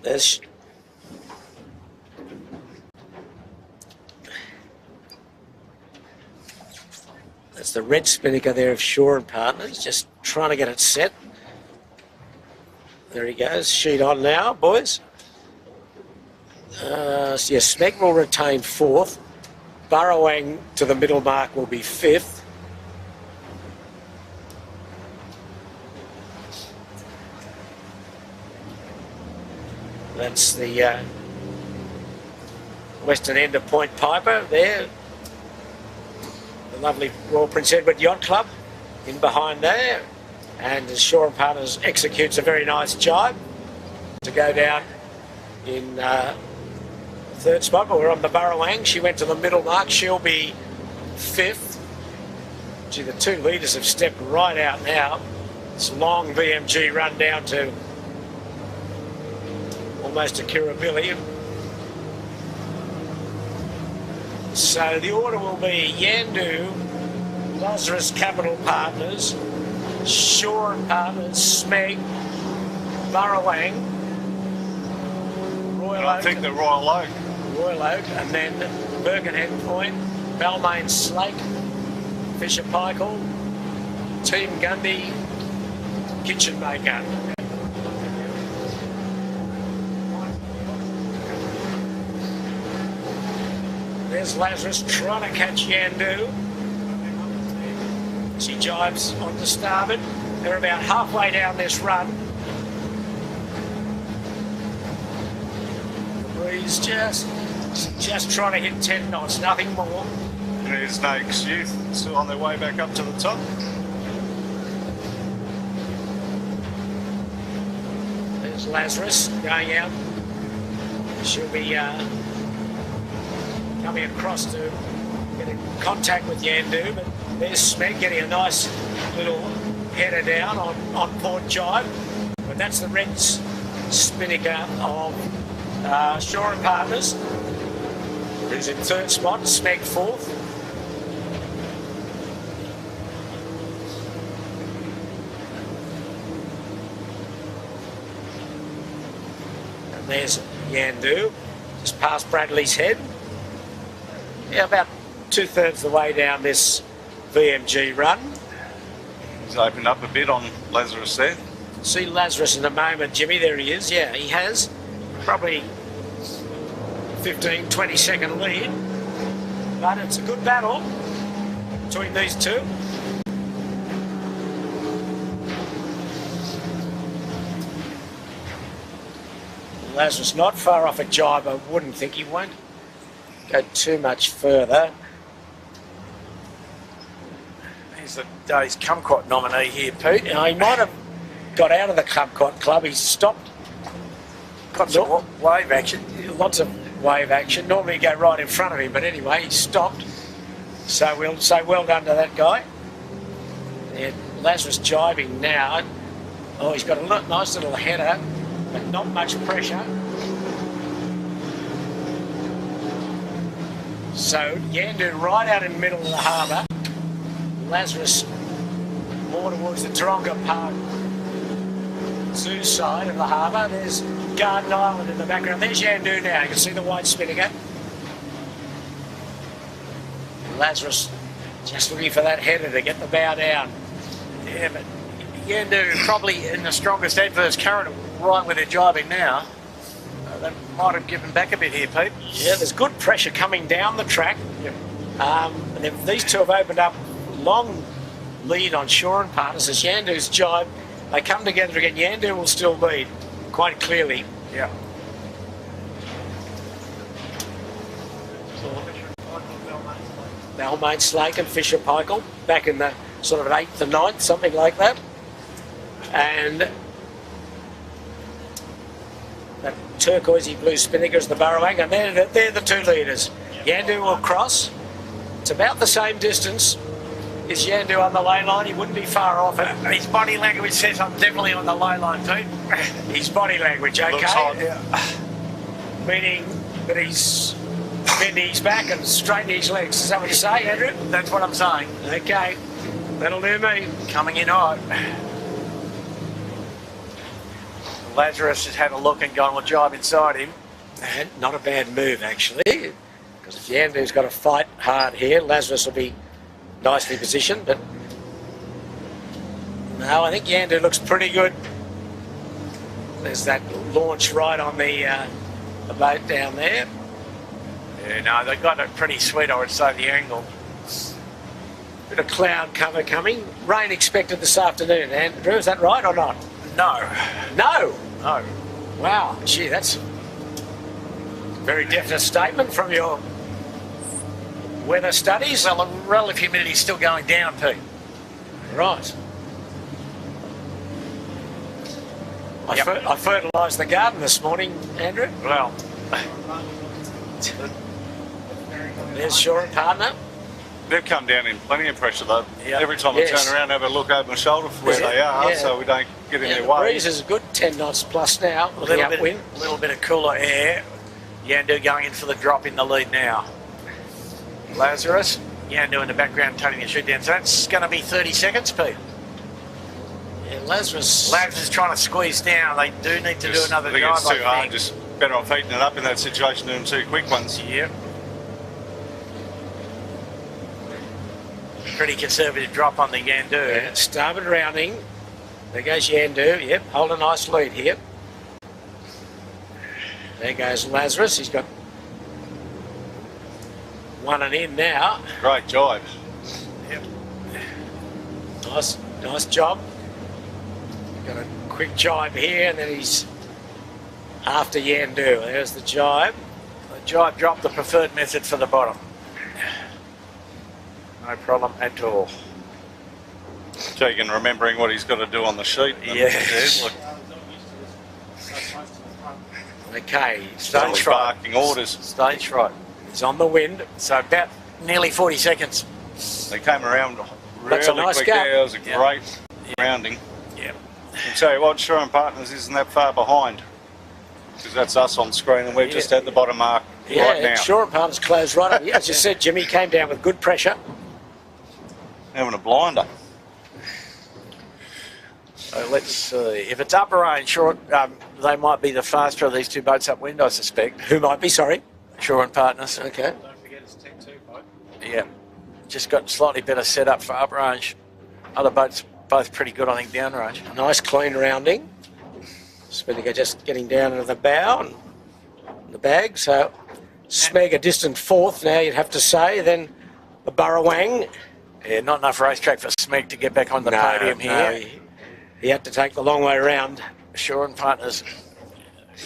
That's the red Spinnaker there of Shore and Partners, just trying to get it set. There he goes, sheet on now, boys. So yes, Smeg will retain fourth. Burrowang to the middle mark will be fifth. That's the western end of Point Piper there. The lovely Royal Prince Edward Yacht Club in behind there. And the Shore and Partners executes a very nice jibe to go down in third spot, but we're on the Burrowang. She went to the middle mark. She'll be fifth. Gee, the 2 leaders have stepped right out now. It's long VMG run down to almost to Kirribilli. So the order will be Yandu, Lazarus Capital Partners, Shore and Partners, Smeg, Burrowang, Royal Oak. I think the Royal Oak. Royal Oak, and then Birkenhead Point, Balmain Slake, Fisher Paykel, Team Gundy, Kitchen Maker. There's Lazarus trying to catch Yandu. She jives on the starboard. They're about halfway down this run. The breeze just trying to hit 10 knots, nothing more. There's Nake's Youth still on their way back up to the top. There's Lazarus going out. She'll be coming across to get in contact with Yandu, but there's Smeg getting a nice little header down on port jibe. But that's the Reds Spinnaker of Shore and Partners, who's in third spot, Smeg fourth. And there's Yandu, just past Bradley's head. Yeah, about 2/3 the way down this VMG run. He's opened up a bit on Lazarus there. See Lazarus in a moment, Jimmy. There he is. Yeah, he has probably 15, 20 second lead. But it's a good battle between these two. Lazarus not far off a jibe. I wouldn't think he won't go too much further. He's the day's kumquat nominee here, Pete. Now, he might have got out of the Kumquat Club. He's stopped. Got some wave action. Lots of wave action. Normally you go right in front of him, but anyway, he stopped. So we'll say well done to that guy. And Lazarus jibing now. Oh, he's got a nice little header, but not much pressure. So Yandu right out in the middle of the harbour. Lazarus more towards the Taronga Park Zoo side of the harbour. There's Garden Island in the background. There's Yandu now. You can see the white Spinnaker. Lazarus just looking for that header to get the bow down. Yeah, but Yandu probably in the strongest adverse current right where they're jibing now. That might have given back a bit here, Pete. Yeah, there's good pressure coming down the track. Yep. And these two have opened up long lead on Shore and Partners as Yandu's jibe. They come together again. Yandu will still lead quite clearly. Yeah. Balmain Slake and Fisher Paykel back in the sort of 8th and 9th, something like that. And that turquoisey blue Spinnaker is the Burrowang, and they're the two leaders. Yandu will cross. It's about the same distance. Is Yandu on the lay line? He wouldn't be far off it. His body language says I'm definitely on the low line, Pete. His body language, okay? Looks hot. Yeah. Meaning that he's bending his back and straightening his legs. Is that what you say, Andrew? That's what I'm saying. Okay, that'll do me. Coming in hot. Lazarus has had a look and gone, well, jibe inside him. And not a bad move, actually, because if Yandu's got to fight hard here, Lazarus will be nicely positioned, but no, I think Yandu looks pretty good. There's that launch right on the boat down there. Yeah, no, they got it pretty sweet, I would say, the angle. Bit of cloud cover coming. Rain expected this afternoon, Andrew, is that right or not? No. No! No. Wow, gee, that's a very definite statement from your weather studies. Well, the relative humidity is still going down, Pete. Right. Yep. I fertilised the garden this morning, Andrew. Well, There's Shore and Partner. They've come down in plenty of pressure though. Yep. Every time Yes. I turn around, have a look over my shoulder for where they are, Yeah. so we don't get in Yeah, their the way. breeze is a good 10 knots plus now. a With the little upwind. bit of cooler air. Yandu going in for the drop in the lead now. Lazarus, Yandu in the background turning the chute down. So that's going to be 30 seconds, Pete. Yeah, Lazarus. Lazarus is trying to squeeze down. They do need to do another I think dive, it's too hard. I think. Just better off heating it up in that situation, doing 2 quick ones. Yep. Pretty conservative drop on the Yandu. Yeah, starboard rounding. There goes Yandu. Yep, hold a nice lead here. There goes Lazarus. He's got one and in now. Great jibe. Yep. Nice job. Got a quick jibe here, and then he's after Yandu. There's the jibe. The jibe dropped the preferred method for the bottom. No problem at all. Tegan remembering what he's got to do on the sheet. Yes. Look, Okay, Stage barking right. orders. Stage right. he's on the wind. So about nearly 40 seconds. They came around That's a really nice quick gap. there. It was a great rounding. Yeah. I'll tell you what, Shore and Partners isn't that far behind. Because that's us on screen and we've just at the bottom mark right now. Shore and Partners closed right up. As you said, Jimmy came down with good pressure. Having a blinder. So let's see. If it's upper range, short, they might be the faster of these two boats upwind, I suspect. Who might be, sorry? Shore and Partners. Okay. Don't forget it's Tech 2 boat. Yeah. Just got slightly better setup for up range. Other boats both pretty good, I think, down range. Nice clean rounding. Spinnaker just getting down into the bow and the bag. So Smeg a distant fourth now, you'd have to say. Then the Burrawang. Yeah, not enough racetrack for Smeg to get back on the podium here. He had to take the long way round. Shore and Partners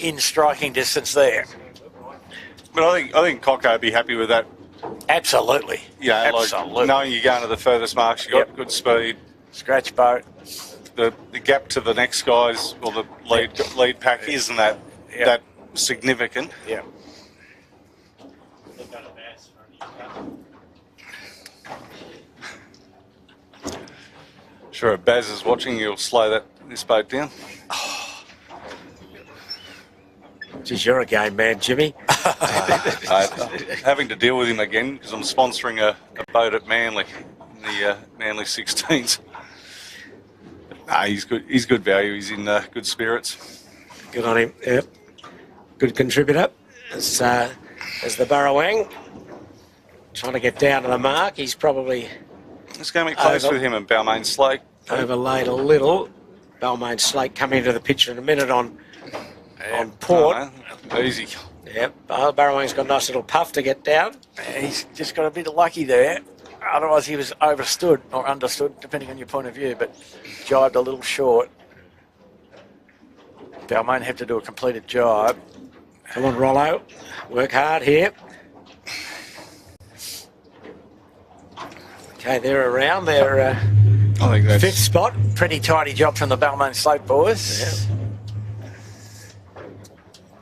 in striking distance there. But I think Coco would be happy with that. Absolutely. Yeah, Absolutely. like knowing you're going to the furthest marks, you've got good speed. Scratch boat. The gap to the next guys or the lead pack isn't that significant. Yeah. They've got a bass for you. Sure, if Baz is watching, you'll slow this boat down. Geez, you're a game man, Jimmy. Having to deal with him again because I'm sponsoring a boat at Manly, in the Manly 16s. But, he's good. He's good value. He's in good spirits. Good on him. Yep. Good contributor. As the Burrawang trying to get down to the mark. He's probably It's going to be close with him and Balmain Slake. overlaid a little. Balmain Slate coming into the picture in a minute on port. No, easy. Yep. Burrawang's got a nice little puff to get down. He's just got a bit lucky there. Otherwise, he was overstood or understood, depending on your point of view, but jibed a little short. Balmain have to do a completed jibe. Come on, Rollo. Work hard here. Okay, they're around. They're I think that's fifth spot. Pretty tidy job from the Balmain Slope boys.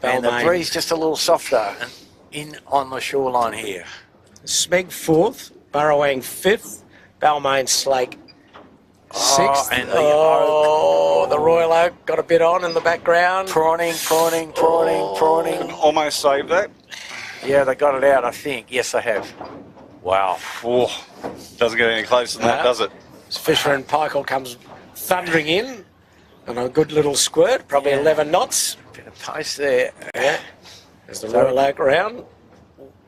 And the Balmain. breeze just a little softer and in on the shoreline here. Smeg fourth. Burrawang fifth. Balmain Slake sixth. And the Oak. The Royal Oak got a bit on in the background. Prawning. almost saved that. Yeah, they got it out, I think. Yes, they have. Wow. Oh, doesn't get any closer than that, No. does it? Fisher and Pykle comes thundering in. And a good little squirt, probably 11 knots. Bit of pace there. Yeah. There's the Royal Oak round.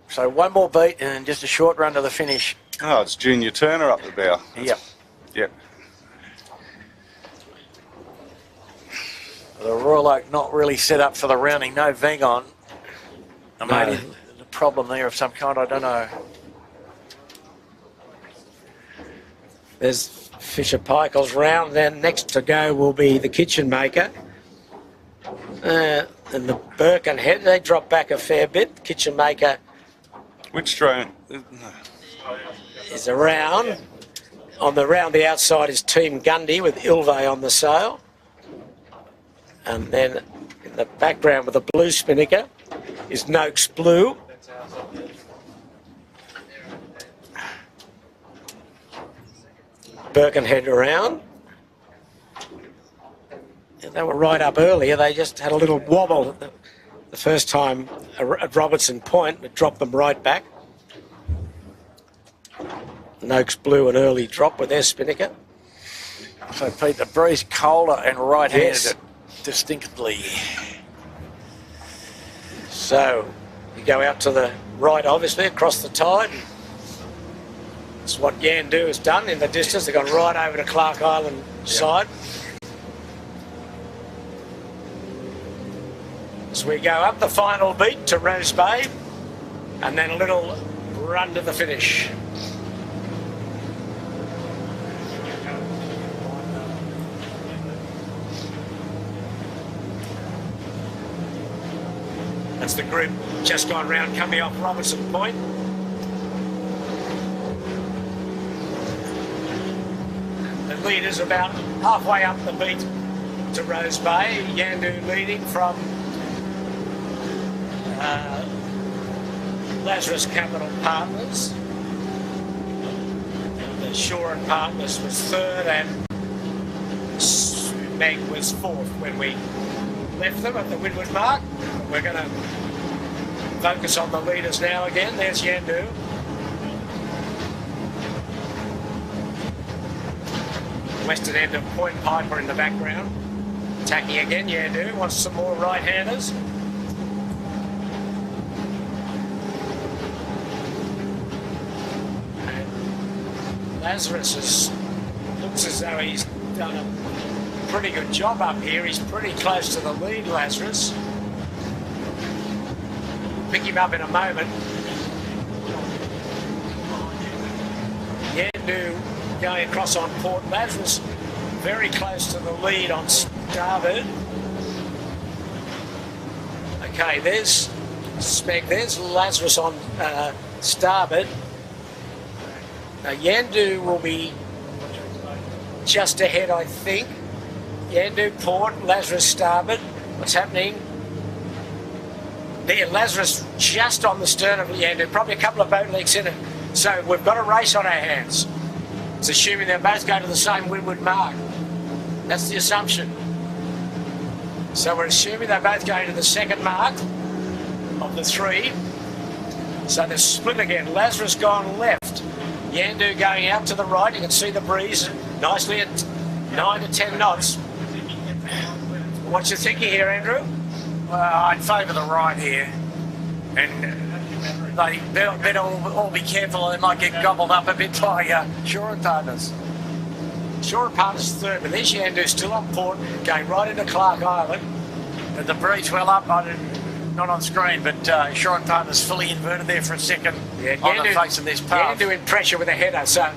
So one more beat and then just a short run to the finish. Oh, it's Junior Turner up the bow. Yep. Yep. The Royal Oak not really set up for the rounding. No vang on. No. Maybe the problem there of some kind, I don't know. There's Fisher Pykle's round. Then next to go will be the Kitchen Maker. And the Birkenhead, they drop back a fair bit. Kitchen Maker Which drone? is around. On the round the outside is Team Gundy with Ilve on the sail. And then in the background with the blue Spinnaker is Noakes Blue. Birkenhead around. And they were right up earlier. They just had a little wobble the first time at Robertson Point. It dropped them right back. Noakes Blue an early drop with their Spinnaker. So Pete, the breeze colder and right-handed Yes. distinctly. So you go out to the right, obviously, across the tide. It's what Yandu has done in the distance. They've gone right over to Clark Island side. As we go up the final beat to Rose Bay, and then a little run to the finish. That's the group just gone round coming off Robertson Point. The leaders about halfway up the beat to Rose Bay. Yandu leading from Lazarus Capital Partners. The Shore and Partners was third, and Meg was fourth when we left them at the windward mark. We're going to focus on the leaders now again. There's Yandu. Western end of Point Piper in the background. Attacking again, Yandu wants some more right-handers. Lazarus looks as though he's done a pretty good job up here. He's pretty close to the lead, Lazarus. Pick him up in a moment. Yandu going across on port. Lazarus very close to the lead on starboard. Okay, there's Spec. There's Lazarus on starboard. Now Yandu will be just ahead, I think. Yandu port, Lazarus starboard. What's happening? There, Lazarus just on the stern of Yandu, probably a couple of boat legs in it. So we've got a race on our hands. It's assuming they're both going to the same windward mark. That's the assumption. So we're assuming they're both going to the second mark of the three. So they're split again. Lazarus gone left. Yandu going out to the right. You can see the breeze nicely at 9 to 10 knots. What's your thinking here, Andrew? Well, I'd favour the right here, and they better all be careful, or they might get gobbled up a bit by Shore and Partners. Shore and Partners third, but there's Yandu still on port, going right into Clark Island. And the breeze well up, not on screen, but Shore and Partners fully inverted there for a second on the face of this path. Yandu in pressure with a header, so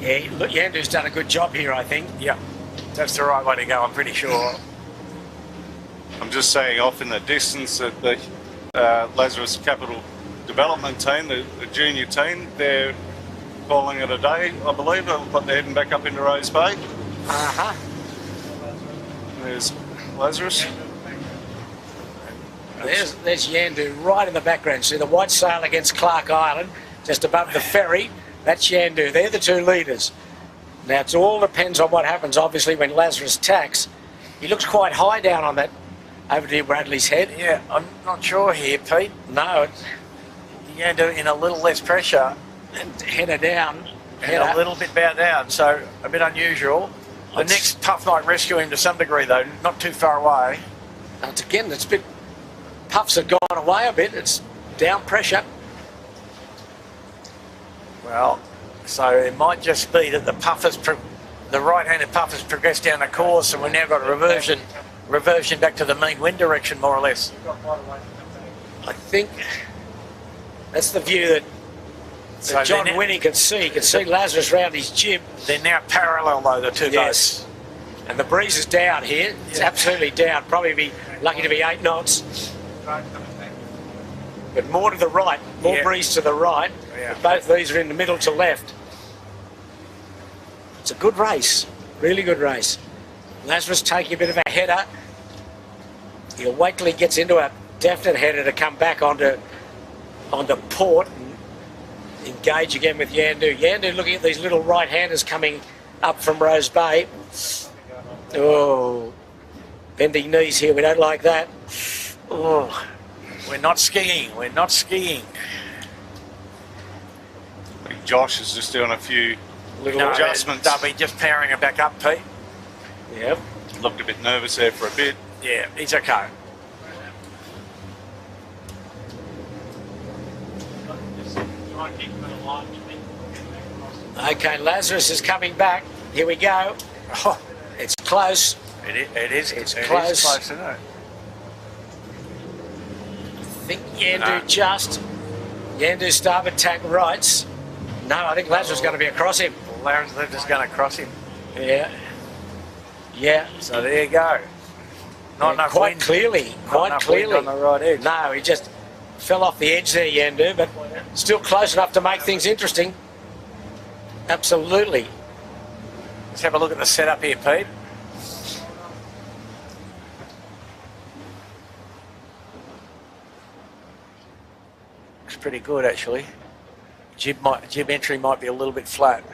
yeah, look, Yandu's done a good job here, I think. Yeah, that's the right way to go, I'm pretty sure. I'm just saying off in the distance that the Lazarus Capital Development team, the junior team, they're calling it a day, I believe, but they're heading back up into Rose Bay. Uh-huh. There's Lazarus. There's Yandu right in the background. See the white sail against Clark Island, just above the ferry. That's Yandu. They're the two leaders. Now, it all depends on what happens, obviously, when Lazarus tacks. He looks quite high down on that, over near Bradley's head. Yeah, I'm not sure here, Pete. No. Yandu in a little less pressure. And header down. And a little bit bowed down, so a bit unusual. The next puff might rescue him to some degree, though, not too far away. It's again, it's a bit... Puffs have gone away a bit. It's down pressure. Well, so it might just be that the right-handed puff has progressed down the course, and we've now got a reversion back to the main wind direction, more or less. I think that's the view that So John Winnie can see. You can see Lazarus round his jib. They're now parallel, though, the two boats. And the breeze is down here. It's absolutely down. Probably be lucky to be 8 knots. But more to the right. More breeze to the right. Yeah. But both these are in the middle to left. It's a good race. Really good race. Lazarus taking a bit of a header. He'll wait till he gets into a definite header to come back onto port and engage again with Yandu. Yandu looking at these little right-handers coming up from Rose Bay. Oh, bending knees here. We don't like that. Oh, we're not skiing. We're not skiing. I think Josh is just doing a few little adjustments. They'll be just powering it back up, Pete. Yep. Looked a bit nervous there for a bit. Yeah, he's okay. Try and keep them in line, Okay, Lazarus is coming back. Here we go. Oh, It's close. it is. It's It close. is close, isn't it? I think Yandu No. Yandu starboard tack rights. No, I think Lazarus is going to be across him. Larry's left is going to cross him. Yeah. Yeah. So there you go. Not enough quite wind. clearly. Not Quite enough clearly. wind on the right edge. No, he just fell off the edge there, Yandu, but still close enough to make things interesting. Absolutely. Let's have a look at the setup here, Pete. Looks pretty good, actually. Jib entry might be a little bit flat.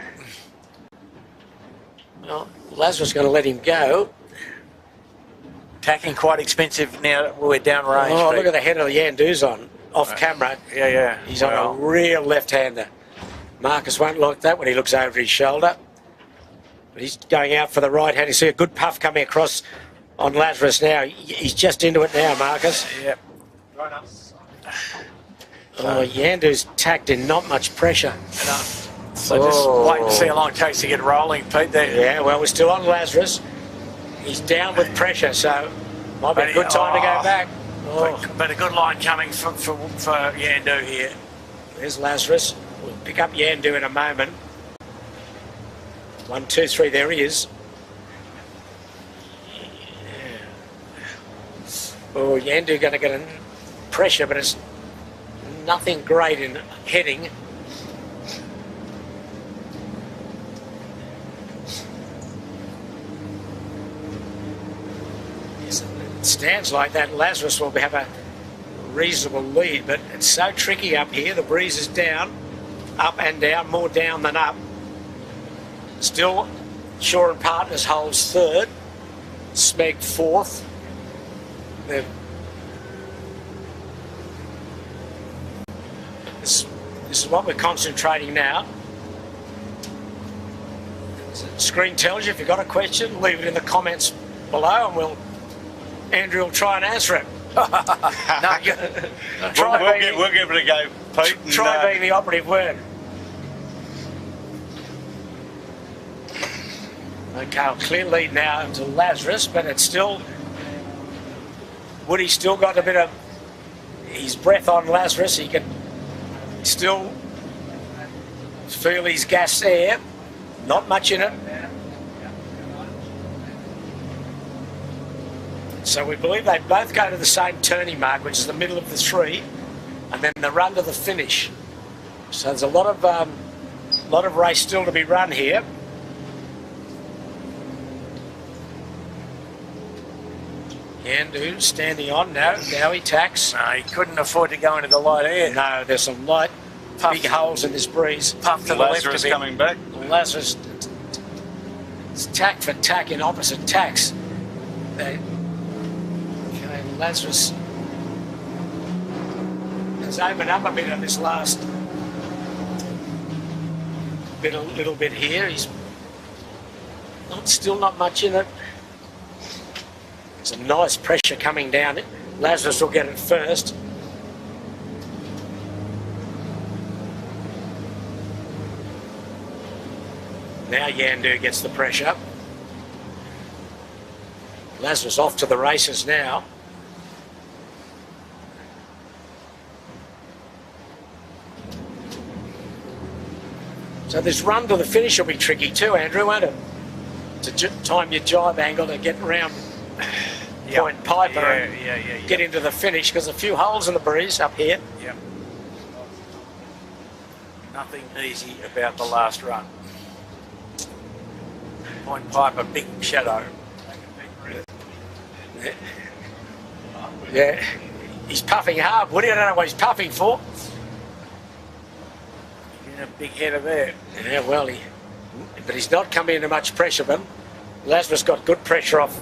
Well, Lazarus is going to let him go. Tacking quite expensive now that we're down range. Oh, Pete. look at the head of the Yandu's on, off camera. Yeah. He's on a real left-hander. Marcus won't like that when he looks over his shoulder. But he's going out for the right hand. You see a good puff coming across on Lazarus now. He's just into it now, Marcus. Yep. Right up. Oh, Yandu's tacked in not much pressure. So just wait and see how long it takes to get rolling, Pete. There. Yeah, well, we're still on Lazarus. He's down with pressure, so might be a good time to go back. Oh, But a good line coming for Yandu here. there's Lazarus. We'll pick up Yandu in a moment. 1, 2, 3, there he is. Oh, Yandu going to get a pressure, but it's nothing great in heading. Yes, it stands like that. Lazarus will have a reasonable lead, but it's so tricky up here. The breeze is down, up and down, more down than up. Still, Shaw and Partners holds third, Smeg fourth. This is what we're concentrating now. The screen tells you if you've got a question, leave it in the comments below and Andrew will try and answer it. No, We'll give it a go, Pete. and, Try being the operative word. Okay, a clear lead now to Lazarus, but it's still... Woody's still got a bit of his breath on Lazarus. He can still feel his gas there. Not much in it. So we believe they both go to the same turning mark, which is the middle of the three, and then the run to the finish. So there's a lot of race still to be run here. Yandu standing on now he tacks. No, he couldn't afford to go into the light air. No, there's some light, big holes in this breeze. Puff to the left Lazarus of him. coming back. Lazarus, it's tack for tack in opposite tacks. Okay, Lazarus has opened up a bit on this last bit, a little bit here. He's still not much in it. There's a nice pressure coming down. Lazarus will get it first. Now Yandu gets the pressure. Lazarus off to the races now. So this run to the finish will be tricky too, Andrew, won't it? To time your jibe angle to get around Point Piper and get into the finish, because a few holes in the breeze up here. Yep. Nothing easy about the last run. Point Piper, big shadow. Yeah, he's puffing hard. Woody, I don't know what he's puffing for. Getting a big header there. Yeah, well, but he's not coming into much pressure, but Lazarus got good pressure off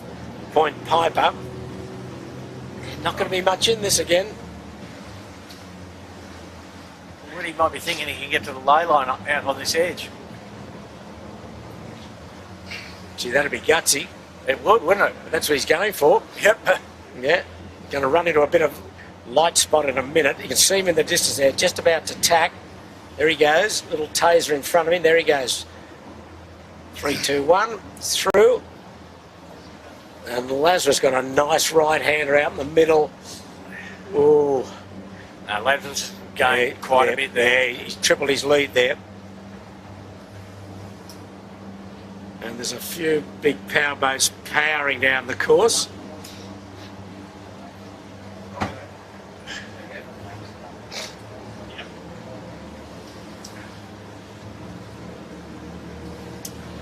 Point Piper. Not going to be much in this again. Woody might be thinking he can get to the ley line out on this edge. Gee, that'd be gutsy. It would, wouldn't it? That's what he's going for. Yep. Yeah, going to run into a bit of light spot in a minute. You can see him in the distance there, just about to tack. There he goes. Little taser in front of him. There he goes. 3, 2, 1. Through. And Lazarus got a nice right-hander out in the middle. Ooh. Now, Lazarus gained quite a bit there. He's tripled his lead there. And there's a few big power boats powering down the course.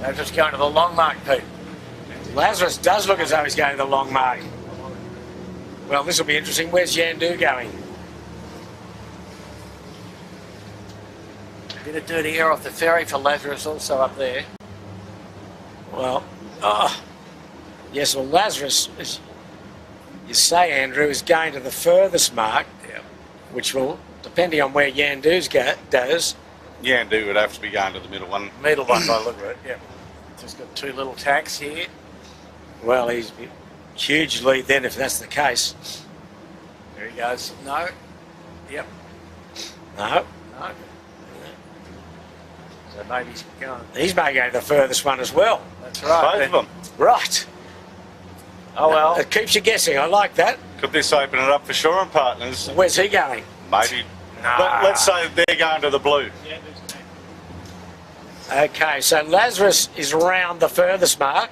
Lazarus going to the long mark, Pete. Lazarus does look as though he's going to the long mark. Well, this will be interesting. Where's Yandu going? Bit of dirty air off the ferry for Lazarus also up there. Well, yes, well, Lazarus, as you say, Andrew, is going to the furthest mark, which will, depending on where Yandu's goes. Yandu would have to be going to the middle one. Middle one by the look of it, yeah. Just got 2 little tacks here. Well, he's huge lead then if that's the case. There he goes. No. Yep. No. No. So maybe he's going. He's may go to the furthest one as well. That's right. Both of them. Right. Oh, well. It keeps you guessing. I like that. Could this open it up for Shore and Partners? Where's he going? Maybe. Nah. Let's say they're going to the blue. Okay, so Lazarus is round the furthest mark.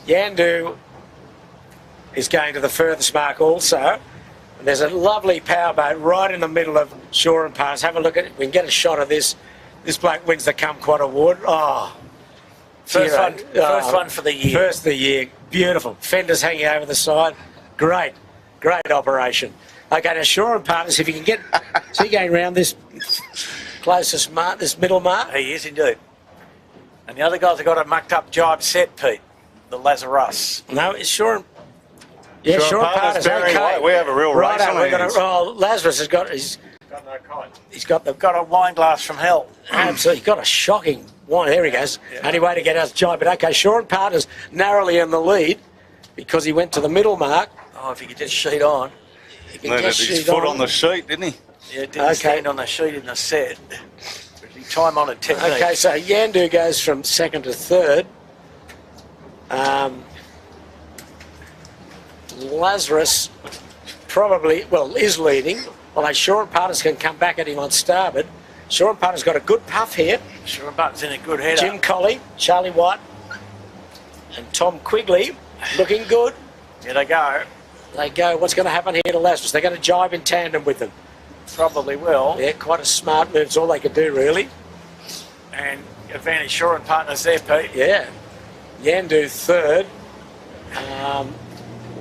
Yandu is going to the furthest mark also. And there's a lovely powerboat right in the middle of Shore and Partners. Have a look at it. We can get a shot of this. This bloke wins the Kumquat Award. Oh, First one for the year. First of the year. Beautiful. Fenders hanging over the side. Great. Great operation. Okay, now Shore and Partners, if you can get... is he going round this closest mark, this middle mark? He is indeed. And the other guys have got a mucked up jibe set, Pete. The Lazarus. No, it's Shore. Yeah, Shore and Partners. very Okay. light. We have a real race on our hands. Lazarus has got... He's Got a wine glass from hell. absolutely got a shocking wine. There he goes. Only way to get out of jibe. But okay, Shore and Partners narrowly in the lead because he went to the middle mark. Oh, if he could just sheet on. He can Landed just his shoot foot on the sheet, didn't he? Yeah, didn't stand on the sheet in the set. He time on a technique. Okay, so Yandu goes from second to third. Lazarus probably, well, is leading. Although Shore and Partners can come back at him on starboard. Shore and Partners got a good puff here. Shore and Partners in a good header. Jim Colley, Charlie White, and Tom Quigley looking good. Here they go. They go. What's going to happen here to Lazarus? They're going to jibe in tandem with them. Probably will. Yeah, quite a smart move. It's all they can do, really. And advantage Shore and Partners there, Pete. Yeah. Yandu third.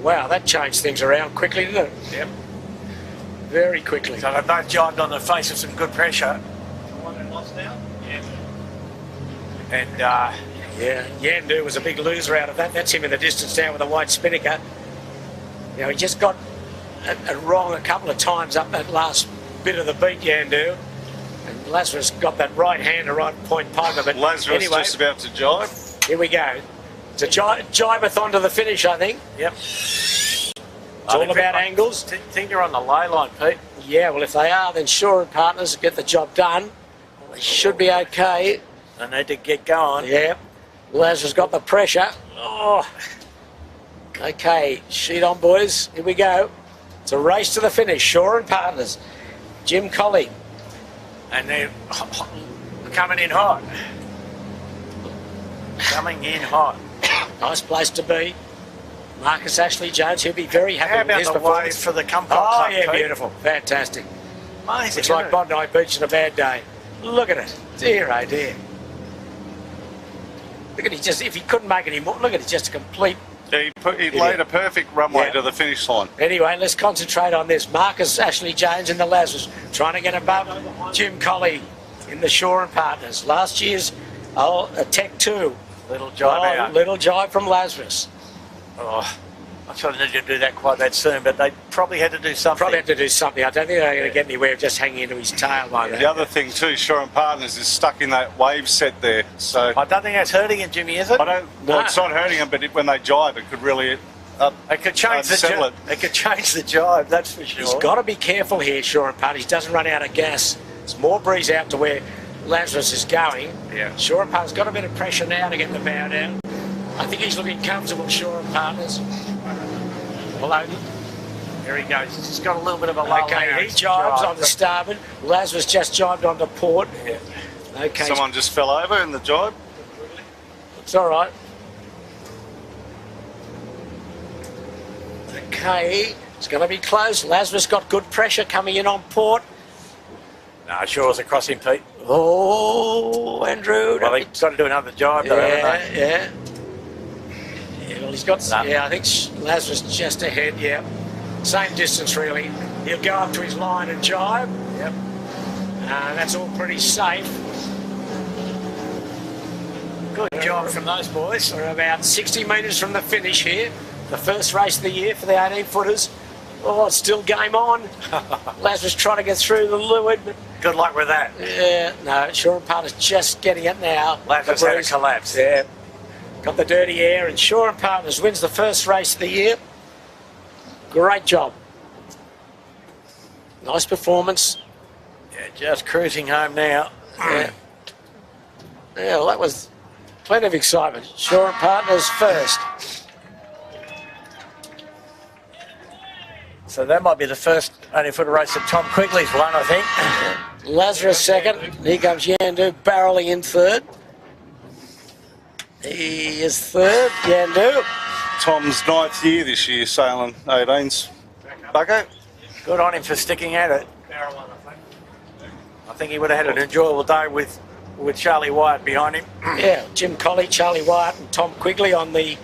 Wow, that changed things around quickly, didn't it? Yep. Very quickly. So they both jibed on the face of some good pressure. One that lost now? Yeah. And Yeah, Yandu was a big loser out of that. That's him in the distance down with a white Spinnaker. You know, he just got it wrong a couple of times up that last bit of the beat, Yandu. And Lazarus got that right hander right point poker. But Lazarus anyway, just about to jibe. here we go. It's a jibe-a-thon to the finish, I think. yep. It's all about angles. I think you're on the lay line, Pete. Yeah, well, if they are, then Shore and Partners get the job done. They should be okay. They need to get going. Yeah. Lazarus got the pressure. Oh. Okay, sheet on, boys. Here we go. It's a race to the finish. Shore and Partners. Jim Colley. And they're coming in hot. Coming in hot. Nice place to be. Marcus Ashley Jones, he'll be very happy How with about his the performance. wave for the Kumquat Oh, Club, yeah, Pete? beautiful. Fantastic. Amazing, It's like isn't it? Bondi Beach on a bad day. Look at it. Dear, oh dear. Look at it, just, if he couldn't make any more, look at it, just a complete... He laid a perfect runway to the finish line. Anyway, let's concentrate on this. Marcus Ashley Jones in the Lazarus trying to get above Jim Colley in the Shore and Partners. Last year's Tech 2. Little jibe out. Little jibe from Lazarus. Oh, I'm sure they needed to do that quite that soon, but they probably had to do something. Probably have to do something. I don't think they're going to get anywhere of just hanging into his tail like that. The other thing too, Shore and Partners is stuck in that wave set there. So I don't think that's hurting him, Jimmy, is it? I don't. Well, it's not hurting them, but when they jibe, it could really. It could change the unsettle jibe. It could change the jibe, that's for sure. He's got to be careful here, Shore and Partners. He doesn't run out of gas There's more breeze out to where Lazarus is going. Yeah. Shore and Partners got a bit of pressure now to get the bow down. I think he's looking comfortable, Shore and Partners. Although, There he goes. He's just got a little bit of a low. okay, he jibes on the starboard. Lazarus just jibed onto port. Yeah. Okay, Someone just fell over in the jibe. it's all right. Okay, it's going to be close. Lazarus got good pressure coming in on port. No, Shore's across him, Pete. Oh, Andrew. Well, he's got to do another jibe, though, haven't they? Yeah. Yeah, well, he's got. No. Yeah, I think Lazarus just ahead. Yeah, same distance really. He'll go up to his line and jibe. Yep. That's all pretty safe. Good job from those boys. We're about 60 metres from the finish here. The first race of the year for the 18-footers. Oh, it's still game on. Lazarus trying to get through the leeward, but Good luck with that. yeah, no, Shore and Partners just getting it now. Lazarus The had a breeze- collapse. Yeah. Got the dirty air, and Shore and Partners wins the first race of the year. Great job. Nice performance. Yeah, just cruising home now. Yeah. Yeah, well, that was plenty of excitement. Shore and Partners first. So that might be the first 18-footer race that Tom Quigley's won, I think. Lazarus second. Here comes Yandu barreling in third. He is third. Yandu. Tom's 9th year this year sailing 18s. Bucko. Good on him for sticking at it. I think he would have had an enjoyable day with Charlie Wyatt behind him. Yeah, Jim Colley, Charlie Wyatt and Tom Quigley on the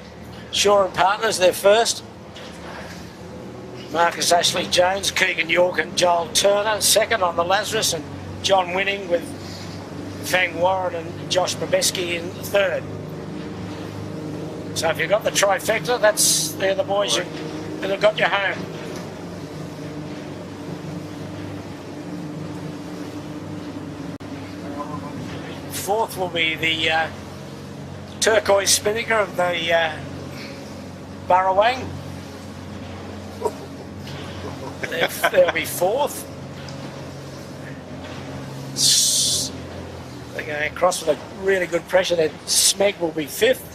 Shore and Partners. They're first. Marcus Ashley Jones, Keegan York and Joel Turner second on the Lazarus, and John Winning with Fang Warren and Josh Babeski in third. So if you've got the trifecta, they're the boys that have got you home. Fourth will be the turquoise Spinnaker of the Burrawang. They'll be fourth. They're going across with a really good pressure. Then Smeg will be fifth.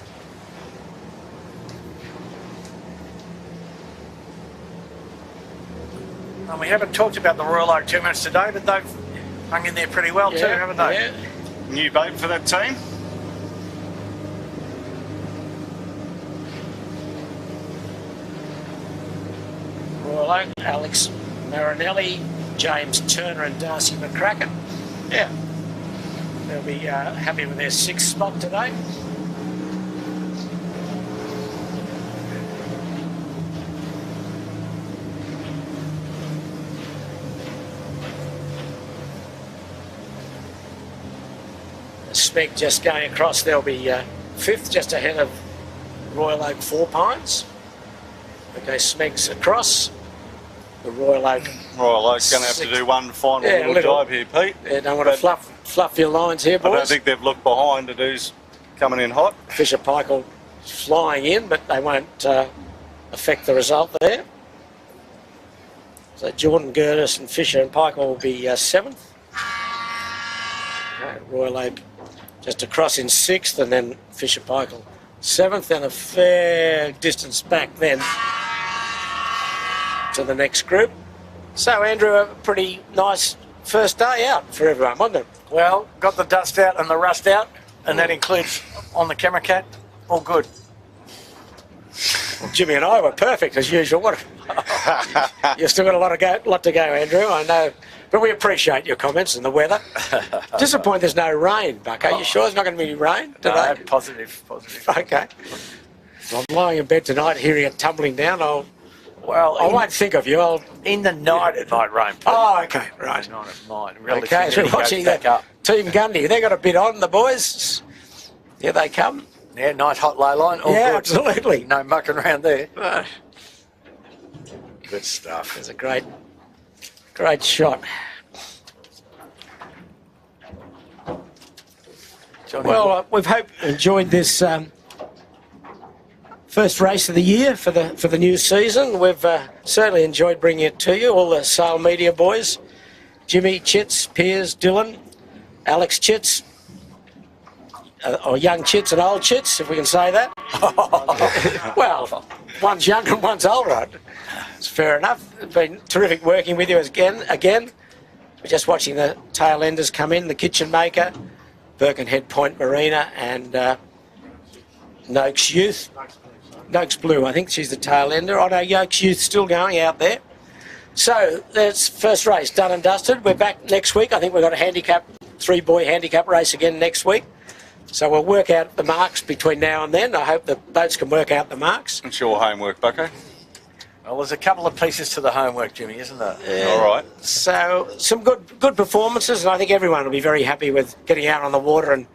And we haven't talked about the Royal Oak too much today, but they've hung in there pretty well too, haven't they? Yeah. New bait for that team. Royal Oak, Alex Marinelli, James Turner and Darcy McCracken. Yeah. They'll be happy with their sixth spot today. Smeg just going across, they'll be fifth, just ahead of Royal Oak Four Pines. Okay, Smeg's across. The Royal Oak. Royal Oak's going to have to do one final Yeah, little jibe here, Pete. Yeah, don't want to fluff your lines here, I boys. don't think they've looked behind at who's coming in hot. Fisher Paykel flying in, but they won't affect the result there. So Jordan Gertis and Fisher and Paykel will be seventh. Okay, Royal Oak just across in sixth, and then Fisher Paykel seventh, and a fair distance back then to the next group. So Andrew, a pretty nice first day out for everyone, wasn't it? Well, got the dust out and the rust out, and that includes on the camera cat. All good. Well, Jimmy and I were perfect as usual. What? You've still got a lot to go, Andrew. I know, but we appreciate your comments and the weather. Disappointed there's no rain, Buck. Are you sure there's not going to be rain today? No, positive. Okay. I'm lying in bed tonight, hearing it tumbling down. I won't think of you. In the night it might rain. Pete. Oh, okay, right. Not at night. Really, Okay, so we're watching back that up. Team Gundy. They got a bit on, the boys. Here they come. Yeah, nice hot low line. All Yeah, good. absolutely. No mucking around there. Right. Good stuff. It's a great shot. Johnny, Well, we've hope you enjoyed this first race of the year for the new season. We've certainly enjoyed bringing it to you, all the Sail Media boys. Jimmy Chits, Piers, Dylan, Alex Chits, or young Chits and old Chits, if we can say that. Well, one's younger and one's older. It's fair enough. It's been terrific working with you again. We're just watching the tail enders come in, the Kitchen Maker, Birkenhead Point Marina, and Noakes Youth. Noakes Blue, I think she's the tail ender. Oh no, Noakes Youth still going out there. So that's first race done and dusted. We're back next week. I think we've got a three-boy handicap race again next week. So we'll work out the marks between now and then. I hope the boats can work out the marks. It's your homework, Bucko. Well, there's a couple of pieces to the homework, Jimmy, isn't there? All right. So some good performances, and I think everyone will be very happy with getting out on the water and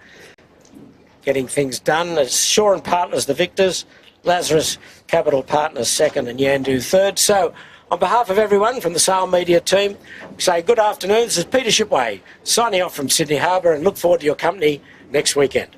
getting things done. It's Shaw and Partners the victors, Lazarus Capital Partners second, and Yandu third. So on behalf of everyone from the Sail Media team, we say good afternoon. This is Peter Shipway signing off from Sydney Harbour, and look forward to your company next weekend.